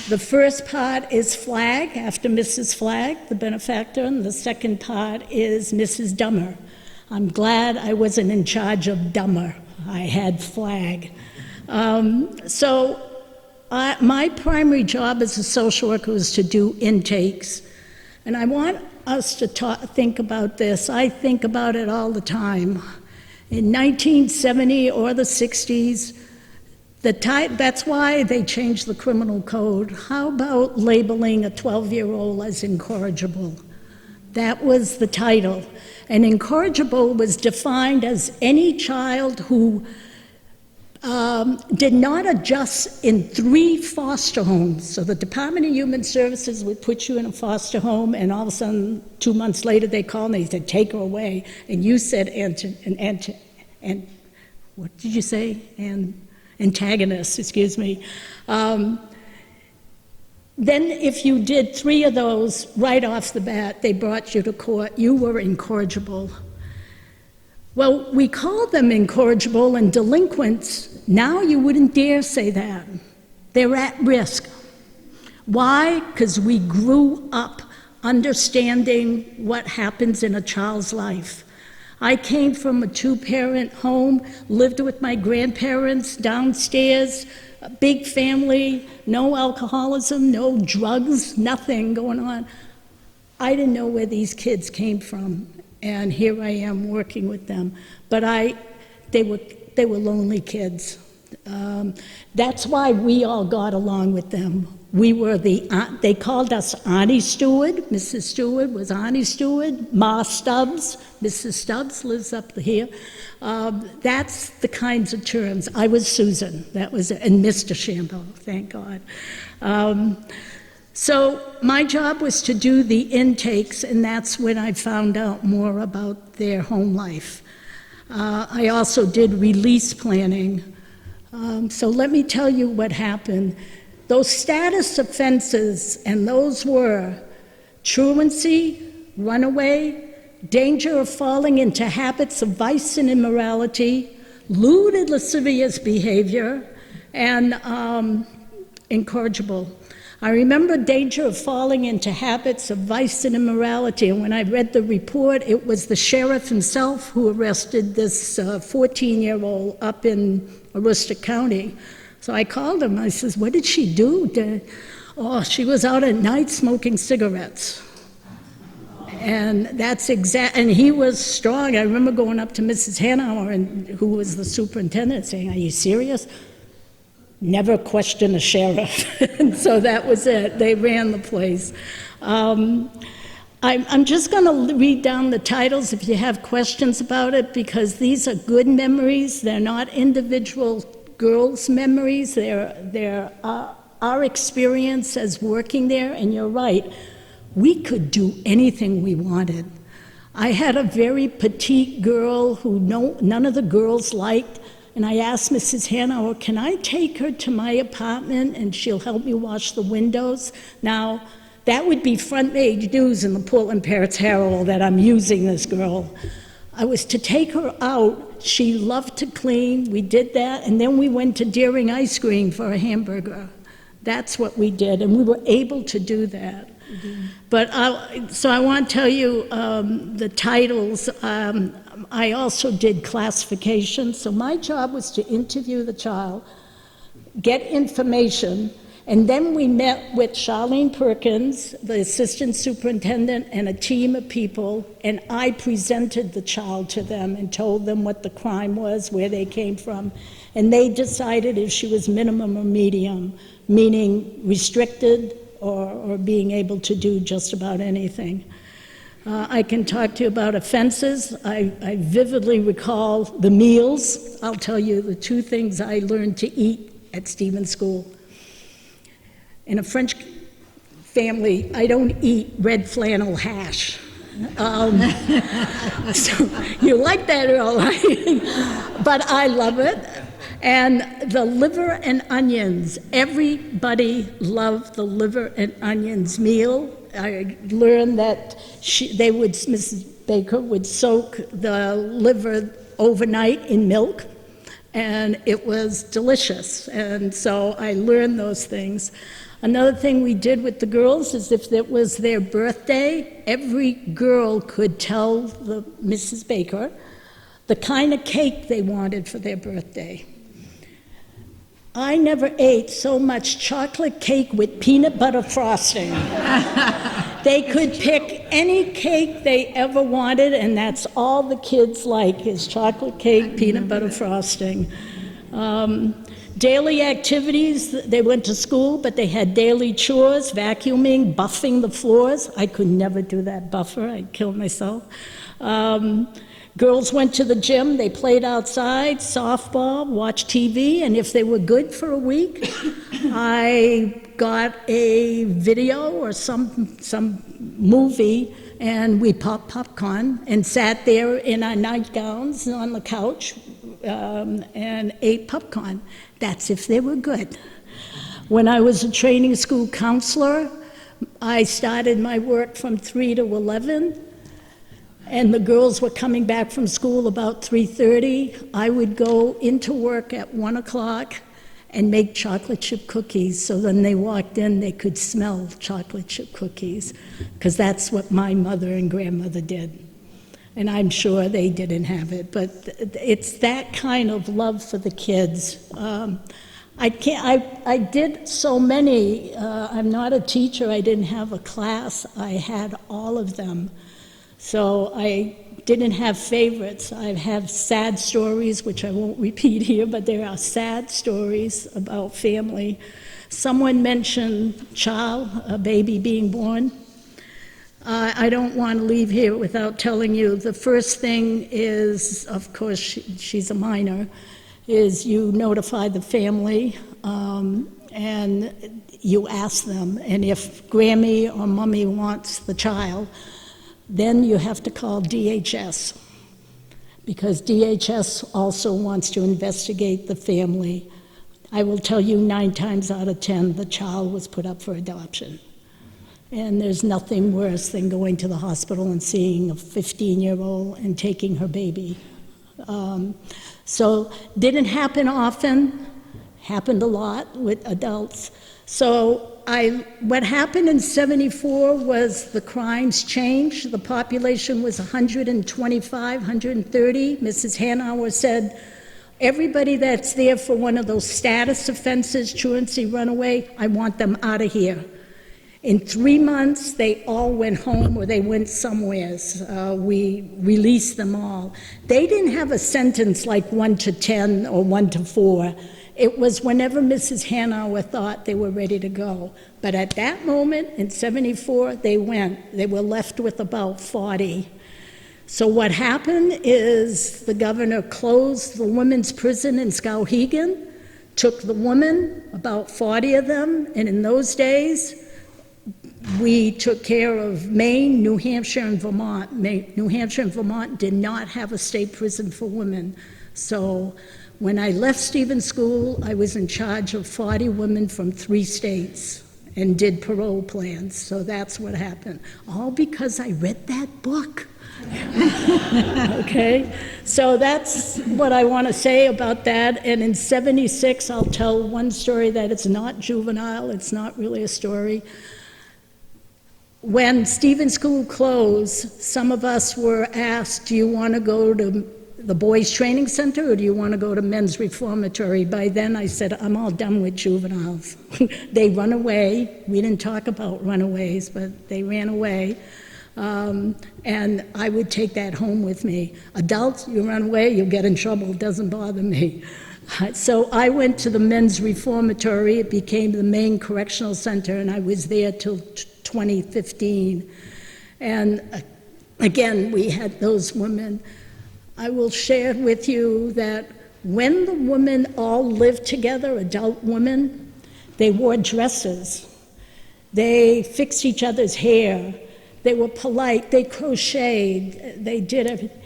the first part is Flag, after Mrs. Flag, the benefactor, and the second part is Mrs. Dummer. I'm glad I wasn't in charge of Dummer. I had Flag. So my primary job as a social worker was to do intakes. And I want us to think about this. I think about it all the time. In 1970 or the 60s, that's why they changed the criminal code. How about labeling a 12-year-old as incorrigible? That was the title. And incorrigible was defined as any child who did not adjust in 3 foster homes. So the Department of Human Services would put you in a foster home, and all of a sudden, 2 months later, they called and they said, take her away. And you said, what did you say? Antagonist, excuse me. Then if you did 3 of those right off the bat, they brought you to court. You were incorrigible. Well, we call them incorrigible and delinquents. Now you wouldn't dare say that. They're at risk. Why? Because we grew up understanding what happens in a child's life. I came from a 2-parent home, lived with my grandparents downstairs, a big family, no alcoholism, no drugs, nothing going on. I didn't know where these kids came from, and here I am working with them. But they were lonely kids. That's why we all got along with them. We were they called us Auntie Stewart. Mrs. Stewart was Auntie Stewart. Ma Stubbs, Mrs. Stubbs lives up here. That's the kinds of terms. I was Susan, that was it, and Mr. Shambo, thank God. So my job was to do the intakes, and that's when I found out more about their home life. I also did release planning. So let me tell you what happened. Those status offenses, and those were truancy, runaway, danger of falling into habits of vice and immorality, lewd and lascivious behavior, and incorrigible. I remember danger of falling into habits of vice and immorality, and when I read the report, it was the sheriff himself who arrested this 14-year-old up in Aroostook County. So I called him. I says, what did she do? Oh, she was out at night smoking cigarettes. And that's and he was strong. I remember going up to Mrs. Hanauer, who was the superintendent, saying, are you serious? Never question a sheriff. And so that was it. They ran the place. I'm just going to read down the titles if you have questions about it, because these are good memories. They're not individual girls' memories. They're our experience as working there. And you're right, we could do anything we wanted. I had a very petite girl who none of the girls liked. And I asked Mrs. Hanauer, can I take her to my apartment and she'll help me wash the windows? Now, that would be front page news in the Portland Parrots Herald that I'm using this girl. I was to take her out. She loved to clean. We did that. And then we went to Deering Ice Cream for a hamburger. That's what we did. And we were able to do that. Mm-hmm. But so I want to tell you the titles. I also did classification. So my job was to interview the child, get information, and then we met with Charlene Perkins, the assistant superintendent, and a team of people, and I presented the child to them and told them what the crime was, where they came from, and they decided if she was minimum or medium, meaning restricted or being able to do just about anything. I can talk to you about offenses. I vividly recall the meals. I'll tell you the 2 things I learned to eat at Stevens School. In a French family, I don't eat red flannel hash. So you like that, Earle, but I love it. And the liver and onions, everybody loved the liver and onions meal. I learned that Mrs. Baker would soak the liver overnight in milk, and it was delicious. And so I learned those things. Another thing we did with the girls is if it was their birthday, every girl could tell Mrs. Baker the kind of cake they wanted for their birthday. I never ate so much chocolate cake with peanut butter frosting. They could pick any cake they ever wanted, and that's all the kids like, is chocolate cake, peanut butter frosting. Daily activities, they went to school, but they had daily chores, vacuuming, buffing the floors. I could never do that buffer, I'd kill myself. Girls went to the gym, they played outside, softball, watched TV, and if they were good for a week, I got a video or some movie, and we popped popcorn and sat there in our nightgowns on the couch and ate popcorn. That's if they were good. When I was a training school counselor, I started my work from 3 to 11, and the girls were coming back from school about 3:30. I would go into work at 1 o'clock and make chocolate chip cookies, so when they walked in, they could smell chocolate chip cookies, because that's what my mother and grandmother did. And I'm sure they didn't have it, but it's that kind of love for the kids. I did so many. I'm not a teacher. I didn't have a class. I had all of them. So I didn't have favorites. I have sad stories, which I won't repeat here, but there are sad stories about family. Someone mentioned a baby being born. I don't want to leave here without telling you, the first thing is, of course, she's a minor, is you notify the family and you ask them. And if Grammy or Mummy wants the child, then you have to call DHS, because DHS also wants to investigate the family. I will tell you 9 times out of 10, the child was put up for adoption. And there's nothing worse than going to the hospital and seeing a 15-year-old and taking her baby. So didn't happen often, happened a lot with adults. So what happened in '74 was the crimes changed. The population was 125, 130. Mrs. Hanauer said, everybody that's there for one of those status offenses, truancy, runaway, I want them out of here. In 3 months, they all went home or they went somewheres. We released them all. They didn't have a sentence like 1 to 10 or 1 to 4. It was whenever Mrs. Hanauer thought they were ready to go. But at that moment, in '74, they went. They were left with about 40. So what happened is the governor closed the women's prison in Skowhegan, took the women, about 40 of them, and in those days, we took care of Maine, New Hampshire, and Vermont. New Hampshire and Vermont did not have a state prison for women. So when I left Stevens School, I was in charge of 40 women from 3 states and did parole plans. So that's what happened. All because I read that book. Okay? So that's what I want to say about that. And in '76, I'll tell one story that it's not juvenile. It's not really a story. When Stevens School closed, some of us were asked, do you want to go to the boys' training center or do you want to go to men's reformatory? By then I said, I'm all done with juveniles. They run away. We didn't talk about runaways, but they ran away. And I would take that home with me. Adults, you run away, you'll get in trouble. It doesn't bother me. So I went to the men's reformatory. It became the Maine Correctional Center, and I was there till 2015. And again, we had those women. I will share with you that when the women all lived together, adult women, they wore dresses. They fixed each other's hair. They were polite. They crocheted. They did everything.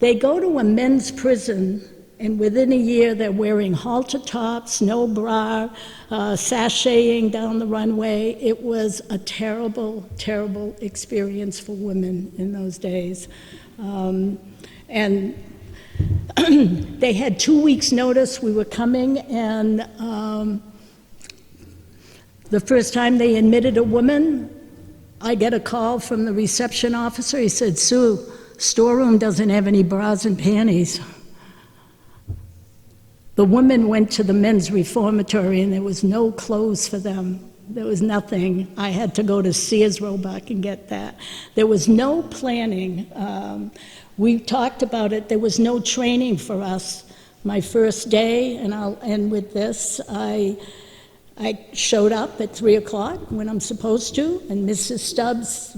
They go to a men's prison, and within a year, they're wearing halter tops, no bra, sashaying down the runway. It was a terrible, terrible experience for women in those days. And they had 2 weeks' notice we were coming, and the first time they admitted a woman, I get a call from the reception officer. He said, Sue, storeroom doesn't have any bras and panties. the women went to the men's reformatory and there was no clothes for them. There was nothing. I had to go to Sears Roebuck and get that. There was no planning. We talked about it. There was no training for us. My first day, and I'll end with this, I showed up at 3 o'clock when I'm supposed to, and Mrs. Stubbs,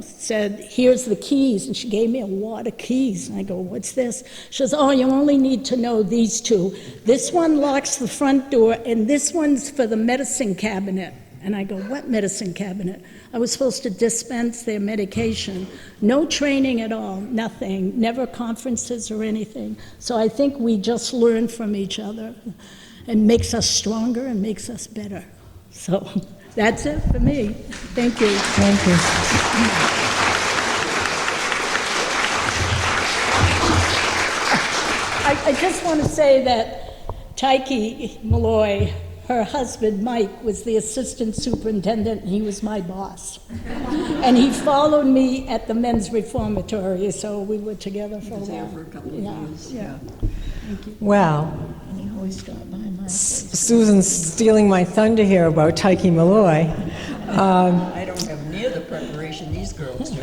said, here's the keys, and she gave me a wad of keys, and I go, what's this? She says, oh, you only need to know these two. This one locks the front door, and this one's for the medicine cabinet. And I go, what medicine cabinet? I was supposed to dispense their medication. No training at all, nothing, never conferences or anything. So I think we just learn from each other. And makes us stronger and makes us better. So that's it for me. Thank you. Thank you. I just want to say that Tyke Malloy, her husband Mike, was the assistant superintendent and he was my boss. And he followed me at the men's reformatory, so we were together for a while. For a couple of years. Yeah. Well, And he always stopped by my office. Susan's stealing my thunder here about Tyke Malloy. I don't have near the preparation these girls do.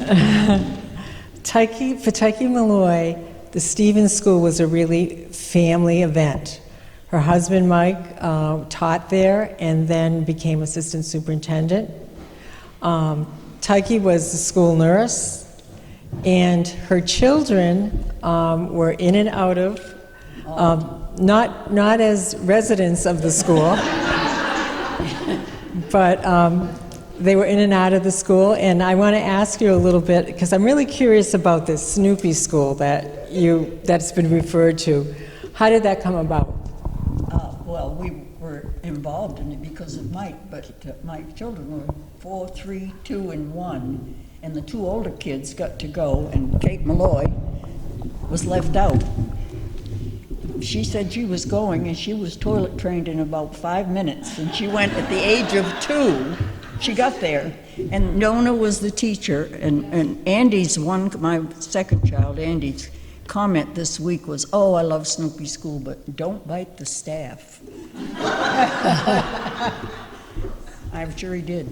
For Tyke Malloy, the Stevens School was a really family event. Her husband, Mike, taught there and then became assistant superintendent. Tyke was the school nurse, and her children were in and out of, not as residents of the school, but they were in and out of the school. And I want to ask you a little bit, because I'm really curious about this Snoopy school that's been referred to. How did that come about? Well, we were involved in it because of Mike, but my children were 4, 3, 2, and 1, and the 2 older kids got to go, and Kate Malloy was left out. She said she was going, and she was toilet trained in about 5 minutes, and she went at the age of 2. She got there, and Nona was the teacher, and Andy's my second child, Andy's comment this week was, oh, I love Snoopy School, but don't bite the staff. I'm sure he did.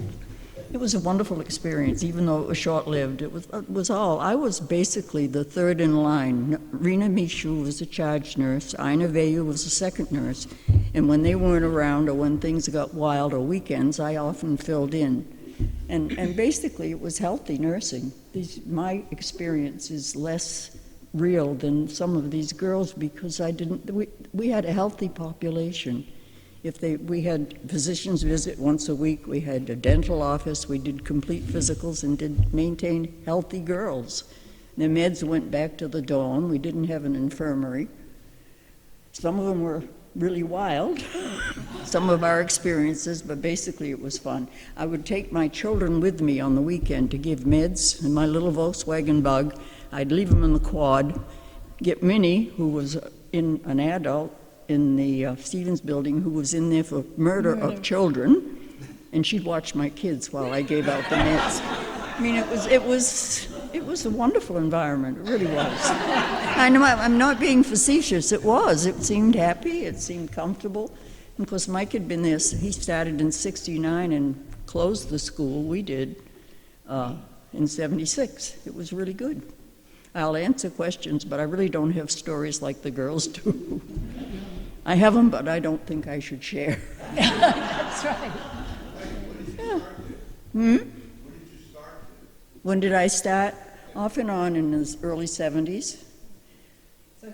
It was a wonderful experience, even though it was short-lived. It was all. I was basically the third in line. Rena Mishu was a charge nurse. Ina Veyu was a second nurse. And when they weren't around or when things got wild or weekends, I often filled in. And basically, it was healthy nursing. My experience is less real than some of these girls because we had a healthy population. We had physicians visit once a week, we had a dental office, we did complete physicals and did maintain healthy girls. The meds went back to the dorm, we didn't have an infirmary. Some of them were really wild, some of our experiences, but basically it was fun. I would take my children with me on the weekend to give meds in my little Volkswagen Bug. I'd leave them in the quad, get Minnie, who was an adult in the Stevens building, who was in there for murder of children, and she'd watch my kids while I gave out the meds. I mean, it was a wonderful environment. It really was. I know I'm not being facetious. It was. It seemed happy. It seemed comfortable. And of course, Mike had been there. He started in '69 and closed the school. We did in '76. It was really good. I'll answer questions, but I really don't have stories like the girls do. I have them, but I don't think I should share. That's right. Yeah. When did I start? Off and on in the early 70s.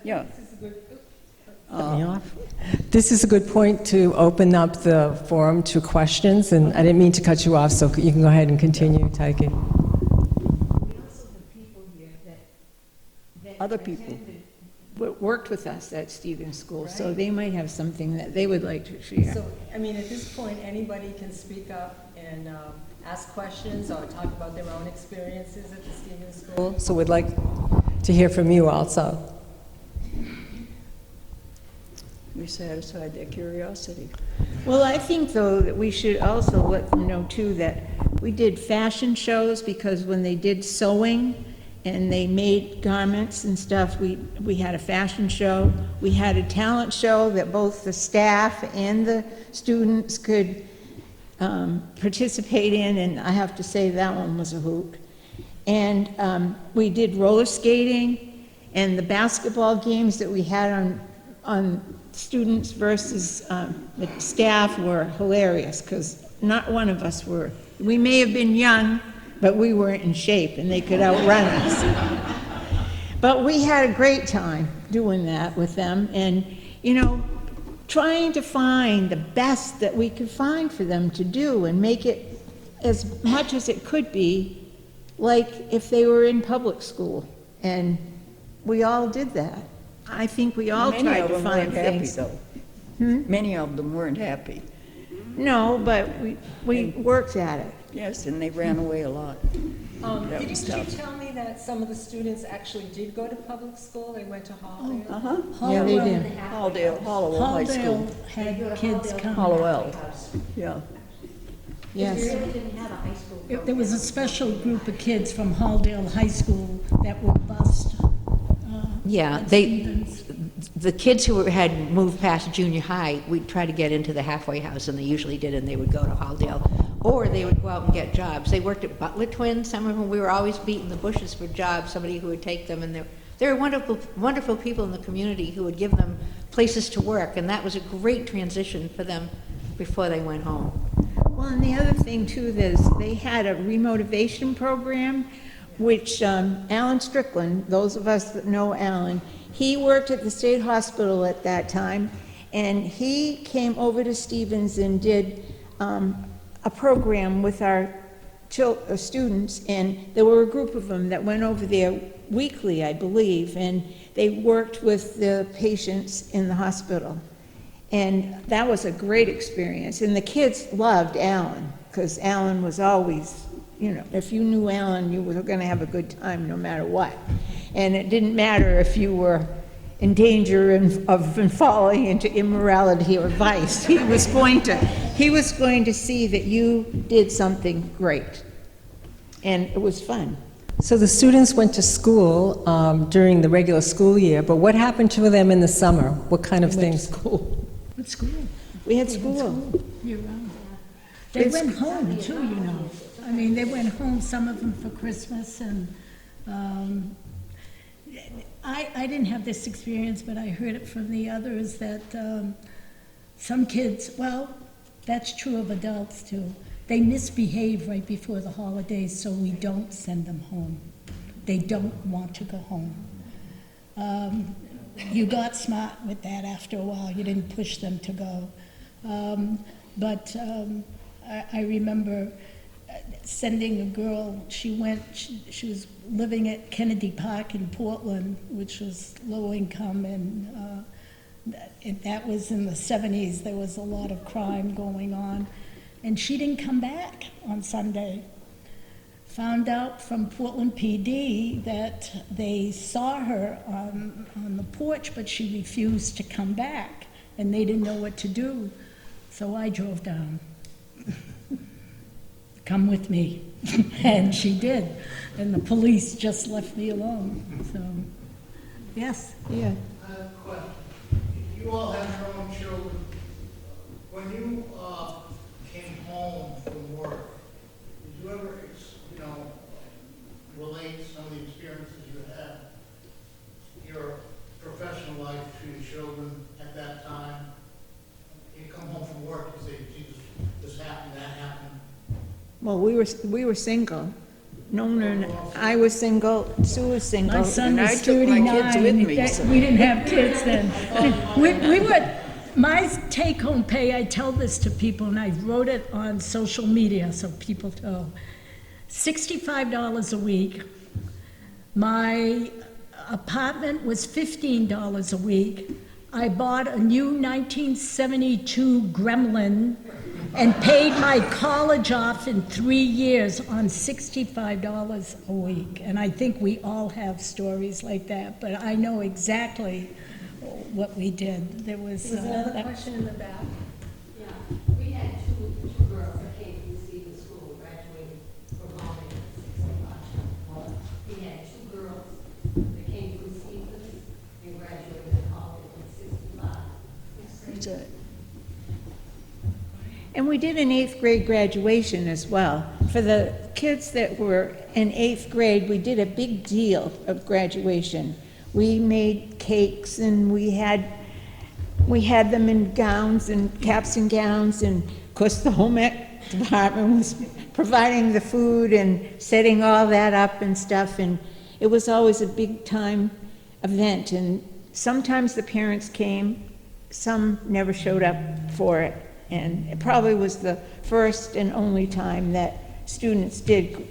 Yeah. This is a good point to open up the forum to questions, and I didn't mean to cut you off, so you can go ahead and continue, Tyke. Other people. Worked with us at Stevens School, so they might have something that they would like to share. So, I mean, at this point, anybody can speak up and ask questions or talk about their own experiences at the Stevens School. So we'd like to hear from you also. We satisfied their curiosity. Well, I think, though, that we should also let them know, too, that we did fashion shows because when they did sewing and they made garments and stuff. We had a fashion show. We had a talent show that both the staff and the students could participate in, and I have to say that one was a hoot. And we did roller skating, and the basketball games that we had on students versus the staff were hilarious, because not one of us we may have been young, but we weren't in shape, and they could outrun us. But we had a great time doing that with them, and, you know, trying to find the best that we could find for them to do and make it as much as it could be like if they were in public school. And we all did that. I think we all tried to find things. Many of them weren't happy. No, but we worked at it. Yes, and they ran away a lot. Did you tell me that some of the students actually did go to public school? They went to Holiday? Yeah, they did. Hollowell High School. Halldale had kids come. Hollowell, yeah. Yes. There was a special group of kids from Halldale High School that were bused. Yeah, at they, Stevens. the kids who had moved past junior high, we'd try to get into the halfway house, and they usually did, and they would go to Halldale. Or they would go out and get jobs. They worked at Butler Twins. Some of them, we were always beating the bushes for jobs, somebody who would take them, and they were wonderful, wonderful people in the community who would give them places to work, and that was a great transition for them before they went home. Well, and the other thing too is they had a remotivation program, which Alan Strickland, those of us that know Alan, he worked at the state hospital at that time, and he came over to Stevens and did a program with our students, and there were a group of them that went over there weekly, I believe, and they worked with the patients in the hospital. And that was a great experience. And the kids loved Alan, because Alan was always, you know, if you knew Alan, you were going to have a good time no matter what. And it didn't matter if you were in danger of falling into immorality or vice. He was going to see that you did something great. And it was fun. So the students went to school during the regular school year, but what happened to them in the summer? What kind of things? At school. We had school. Year-round. They went home too, you know. I mean, they went home, some of them for Christmas, and I didn't have this experience, but I heard it from the others that some kids, well, that's true of adults too, they misbehave right before the holidays, so we don't send them home. They don't want to go home. You got smart with that after a while. You didn't push them to go. I remember sending a girl, she was living at Kennedy Park in Portland, which was low income, and that was in the 70s. There was a lot of crime going on. And she didn't come back on Sunday. Found out from Portland PD that they saw her on the porch, but she refused to come back, and they didn't know what to do. So I drove down. Come with me. And she did. And the police just left me alone. So, yes? Yeah. Question. You all have your own children. When you came home from work, did you ever, relate some of the experiences you had, your professional life to your children at that time? You come home from work and say, Jesus, this happened, that happened. Well, we were single. Nona and I was single, Sue was single. My son And I was took my 39. kids with me, so- We didn't have kids then. We were, my take-home pay, I tell this to people, and I wrote it on social media so people know. $65 a week. My apartment was $15 a week. I bought a new 1972 Gremlin and paid my college off in 3 years on $65 a week. And I think we all have stories like that, but I know exactly what we did. There was Another question in the back. Yeah, we had two girls that came from Stevens School, graduated from Albany at 65. We had two That's it. And we did an 8th grade graduation as well. For the kids that were in 8th grade, we did a big deal of graduation. We made cakes and we had them in gowns and caps and gowns, and of course the home ec department was providing the food and setting all that up and stuff, and it was always a big time event. And sometimes the parents came, some never showed up for it. And it probably was the first and only time that students did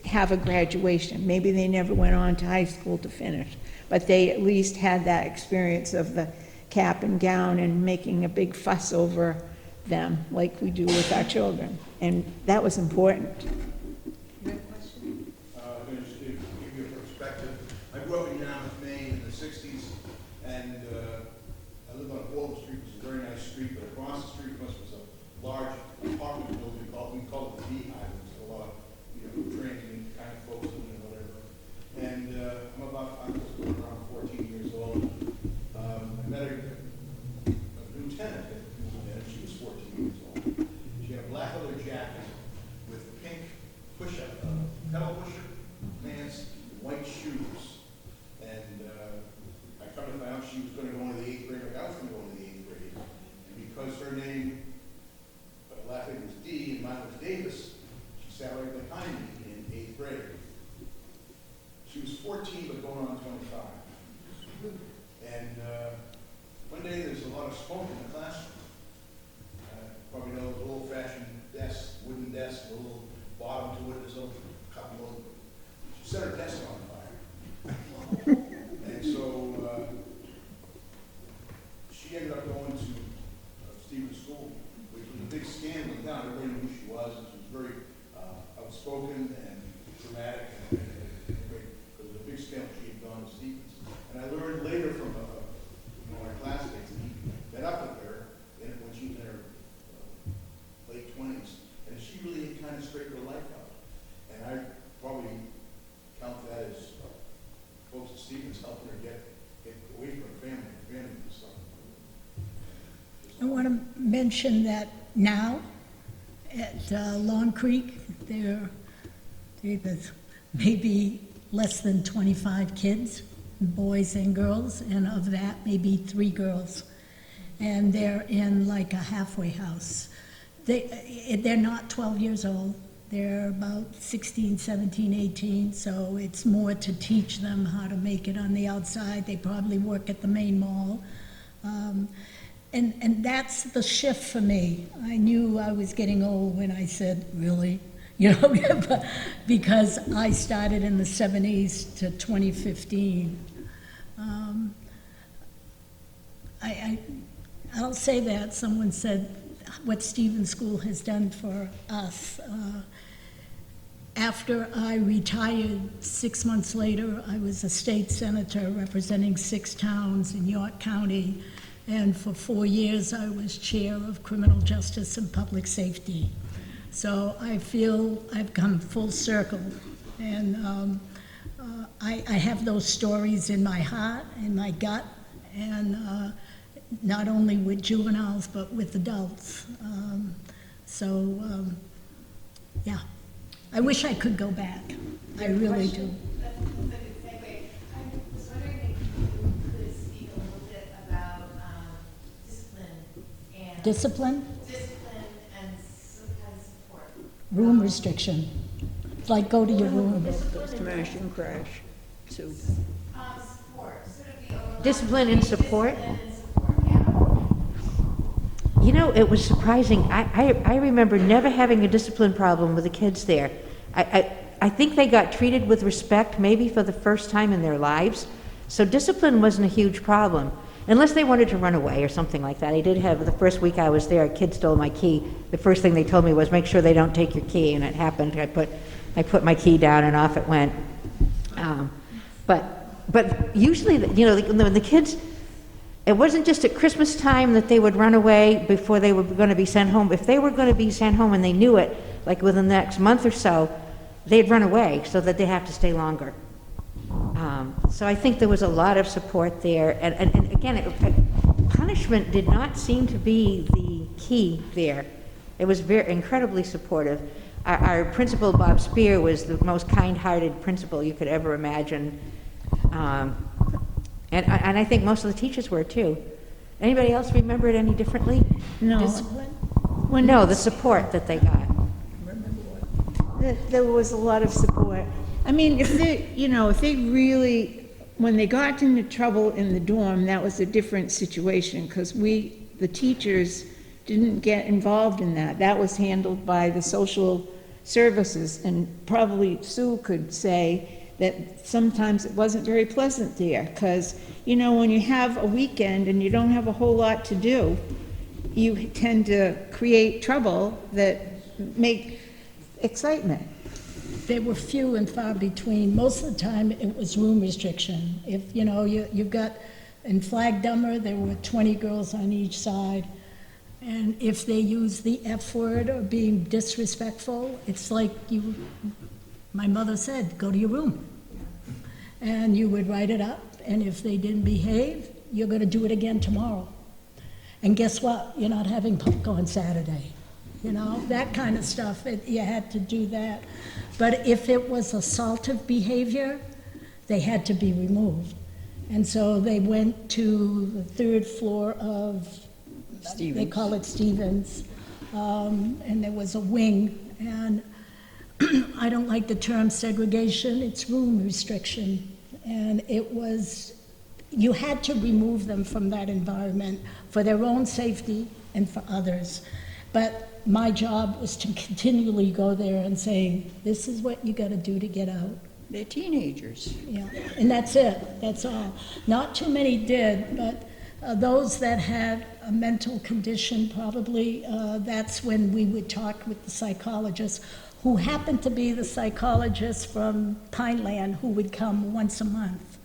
have a graduation. Maybe they never went on to high school to finish, but they at least had that experience of the cap and gown and making a big fuss over them like we do with our children. And that was important. I'm going to just give you a perspective. I grew up in Yarmouth, Maine in the 60s, and I lived on Wall Street, which is a very nice street, but across the street from us was a large apartment building we called it the Beehive. There was a lot of, training kind of folks in it or whatever. And I was around 14 years old. I met a lieutenant at the movie, and she was 14 years old. She had a black leather jacket with pink push-up, pedal pusher pants, white shoes. And I come to find out she was going to go into the 8th grade, like I was going to go into the 8th grade. And because her name, last name was D and mine was Davis, she sat right behind me in 8th grade. She was 14, but going on 25. And one day there's a lot of smoke in the classroom. Probably know the old-fashioned desk, wooden desk, a little bottom to it, there's a couple of. She set her desk on fire. And so she ended up going to Stevens School, which was a big scandal in town. Everybody knew who she was, and she was very outspoken and dramatic, and great, because it was a big scandal she had gone to Stevens. And I learned later from our classmates that he met up with her when she was in her late 20s, and she really kind of straightened her life out. And I probably count that as folks at Stevens helping her get away from her family and stuff. I want to mention that now at Long Creek, there's maybe less than 25 kids, boys and girls, and of that, maybe 3 girls. And they're in like a halfway house. They're not 12 years old. They're about 16, 17, 18, so it's more to teach them how to make it on the outside. They probably work at the main mall. And that's the shift for me. I knew I was getting old when I said, really? Because I started in the 70s to 2015. I'll say that. Someone said what Stevens School has done for us. After I retired, 6 months later, I was a state senator representing 6 towns in York County. And for 4 years, I was chair of criminal justice and public safety. So I feel I've come full circle. And I have those stories in my heart, in my gut, and not only with juveniles, but with adults. Yeah, I wish I could go back. I really do. That's a good segue. I was wondering if you could speak a little bit about discipline and some kind of support. Room restriction. Like go to your room. Smash and crash, too. Support, sort of the overall. Discipline and support? Discipline and support, yeah. You know, it was surprising. I remember never having a discipline problem with the kids there. I think they got treated with respect maybe for the first time in their lives. So discipline wasn't a huge problem, unless they wanted to run away or something like that. I did have, the first week I was there, a kid stole my key. The first thing they told me was, make sure they don't take your key, and it happened. I put my key down and off it went. But usually, the kids, it wasn't just at Christmas time that they would run away before they were going to be sent home. If they were going to be sent home and they knew it, like within the next month or so, they'd run away so that they have to stay longer. So I think there was a lot of support there. And again, punishment did not seem to be the key there. It was very incredibly supportive. Our principal, Bob Spear, was the most kind-hearted principal you could ever imagine. And I think most of the teachers were, too. Anybody else remember it any differently? No. Discipline? No, the support that they got. There was a lot of support. I mean, if they really, when they got into trouble in the dorm, that was a different situation, because the teachers, didn't get involved in that. That was handled by the social services, and probably Sue could say that sometimes it wasn't very pleasant there, because, when you have a weekend and you don't have a whole lot to do, you tend to create trouble that make excitement. They were few and far between. Most of the time, it was room restriction. If, you've got, in Flag Dummer, there were 20 girls on each side. And if they use the F word or being disrespectful, it's like my mother said, go to your room. And you would write it up, and if they didn't behave, you're going to do it again tomorrow. And guess what? You're not having popcorn Saturday. That kind of stuff, you had to do that. But if it was assaultive behavior, they had to be removed. And so they went to the third floor of, Stevens. They call it Stevens, and there was a wing. And I don't like the term segregation, it's room restriction. And it was, you had to remove them from that environment for their own safety and for others. But my job was to continually go there and say, this is what you got to do to get out. They're teenagers. Yeah, and that's it, that's all. Not too many did, but those that had a mental condition, probably, that's when we would talk with the psychologist, who happened to be the psychologist from Pineland, who would come once a month.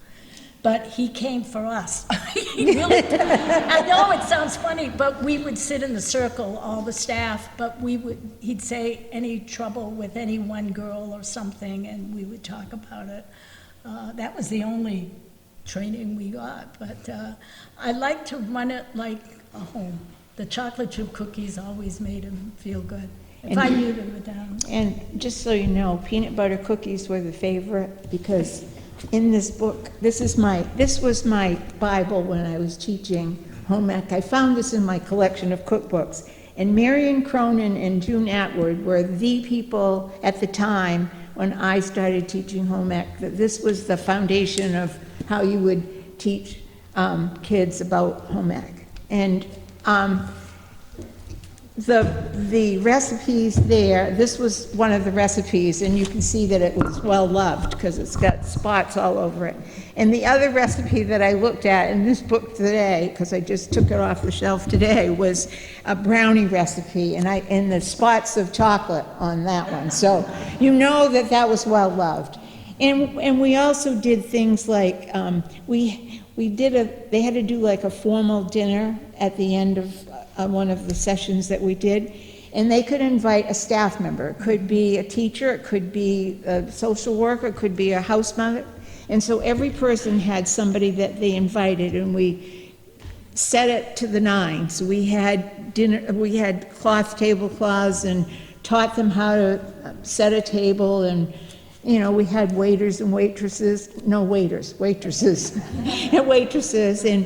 But he came for us. He really did. I know it sounds funny, but we would sit in the circle, all the staff, but he'd say any trouble with any one girl or something, and we would talk about it. That was the only training we got, but I like to run it like a home. The chocolate chip cookies always made him feel good. If I knew they were down. And just so you know, peanut butter cookies were the favorite, because in this book, this was my Bible when I was teaching home ec. I found this in my collection of cookbooks. And Marion Cronin and June Atwood were the people at the time when I started teaching home ec, that this was the foundation of how you would teach kids about home ec. And the recipes there, this was one of the recipes, and you can see that it was well loved because it's got spots all over it. And the other recipe that I looked at in this book today, because I just took it off the shelf today, was a brownie recipe, and the spots of chocolate on that one. So you know that was well loved. And we also did things like they had to do like a formal dinner at the end of one of the sessions that we did, and they could invite a staff member. It could be a teacher, it could be a social worker, it could be a house mother. And so every person had somebody that they invited, and we set it to the nines. So we had dinner, we had tablecloths, and taught them how to set a table, and we had waiters and waitresses, waitresses and waitresses, and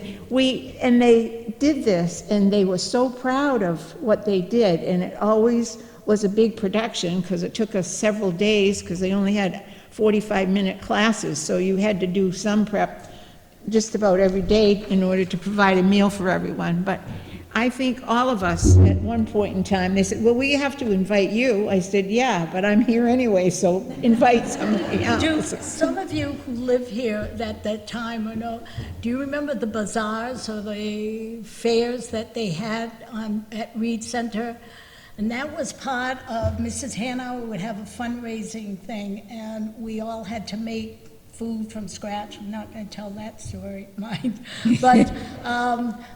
they did this, and they were so proud of what they did, and it always was a big production because it took us several days because they only had 45-minute classes, so you had to do some prep just about every day in order to provide a meal for everyone. But I think all of us at one point in time, they said, well, we have to invite you. I said, yeah, but I'm here anyway, so invite somebody else. Do some of you who live here at that time or no, do you remember the bazaars or the fairs that they had at Reed Center? And that was part of, Mrs. Hanauer would have a fundraising thing, and we all had to make food from scratch. I'm not going to tell that story, mind. But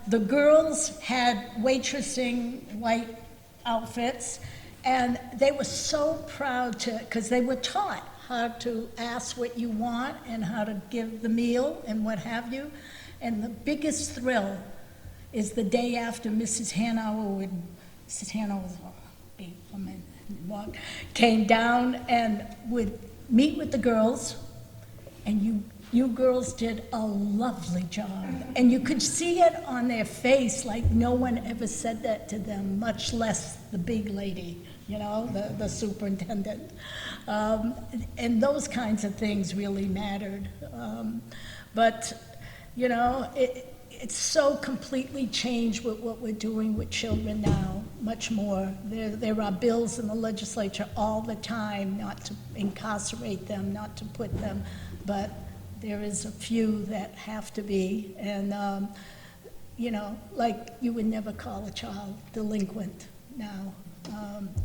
the girls had waitressing white outfits, and they were so proud to, because they were taught how to ask what you want and how to give the meal and what have you. And the biggest thrill is the day after Mrs. Hanauer was a big woman, came down and would meet with the girls, and you girls did a lovely job. And you could see it on their face, like no one ever said that to them, much less the big lady, you know, the superintendent. And those kinds of things really mattered. But, you know, it's so completely changed with what we're doing with children now, much more. There are bills in the legislature all the time not to incarcerate them, not to put them, but there is a few that have to be. And, you know, like you would never call a child delinquent now.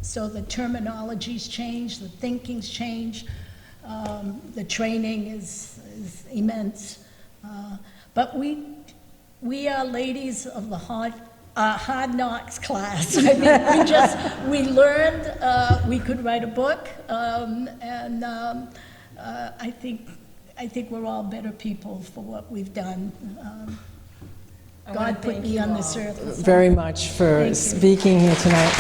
So the terminology's changed, the thinking's changed, the training is immense. But we are ladies of the hard knocks class. I mean, we learned, we could write a book, and I think we're all better people for what we've done. God put me on this earth. Very much for speaking here tonight.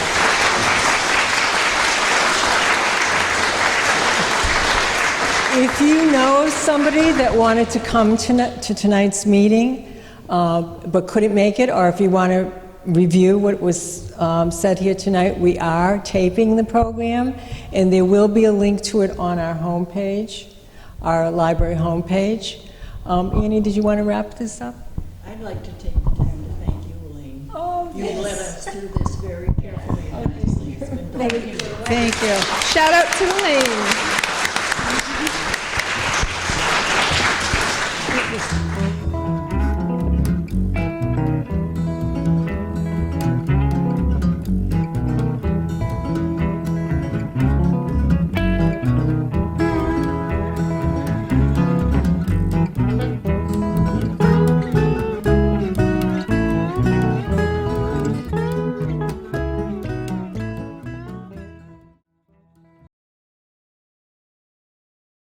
If you know somebody that wanted to come to tonight's meeting but couldn't make it, or if you want to review what was said here tonight, we are taping the program, and there will be a link to it on our homepage, our library homepage. Annie, did you want to wrap this up? I'd like to take the time to thank you, Elaine. Oh, You yes. led us through this very carefully and nicely. It's been Thank you. delightful. Thank you. Shout out to Elaine.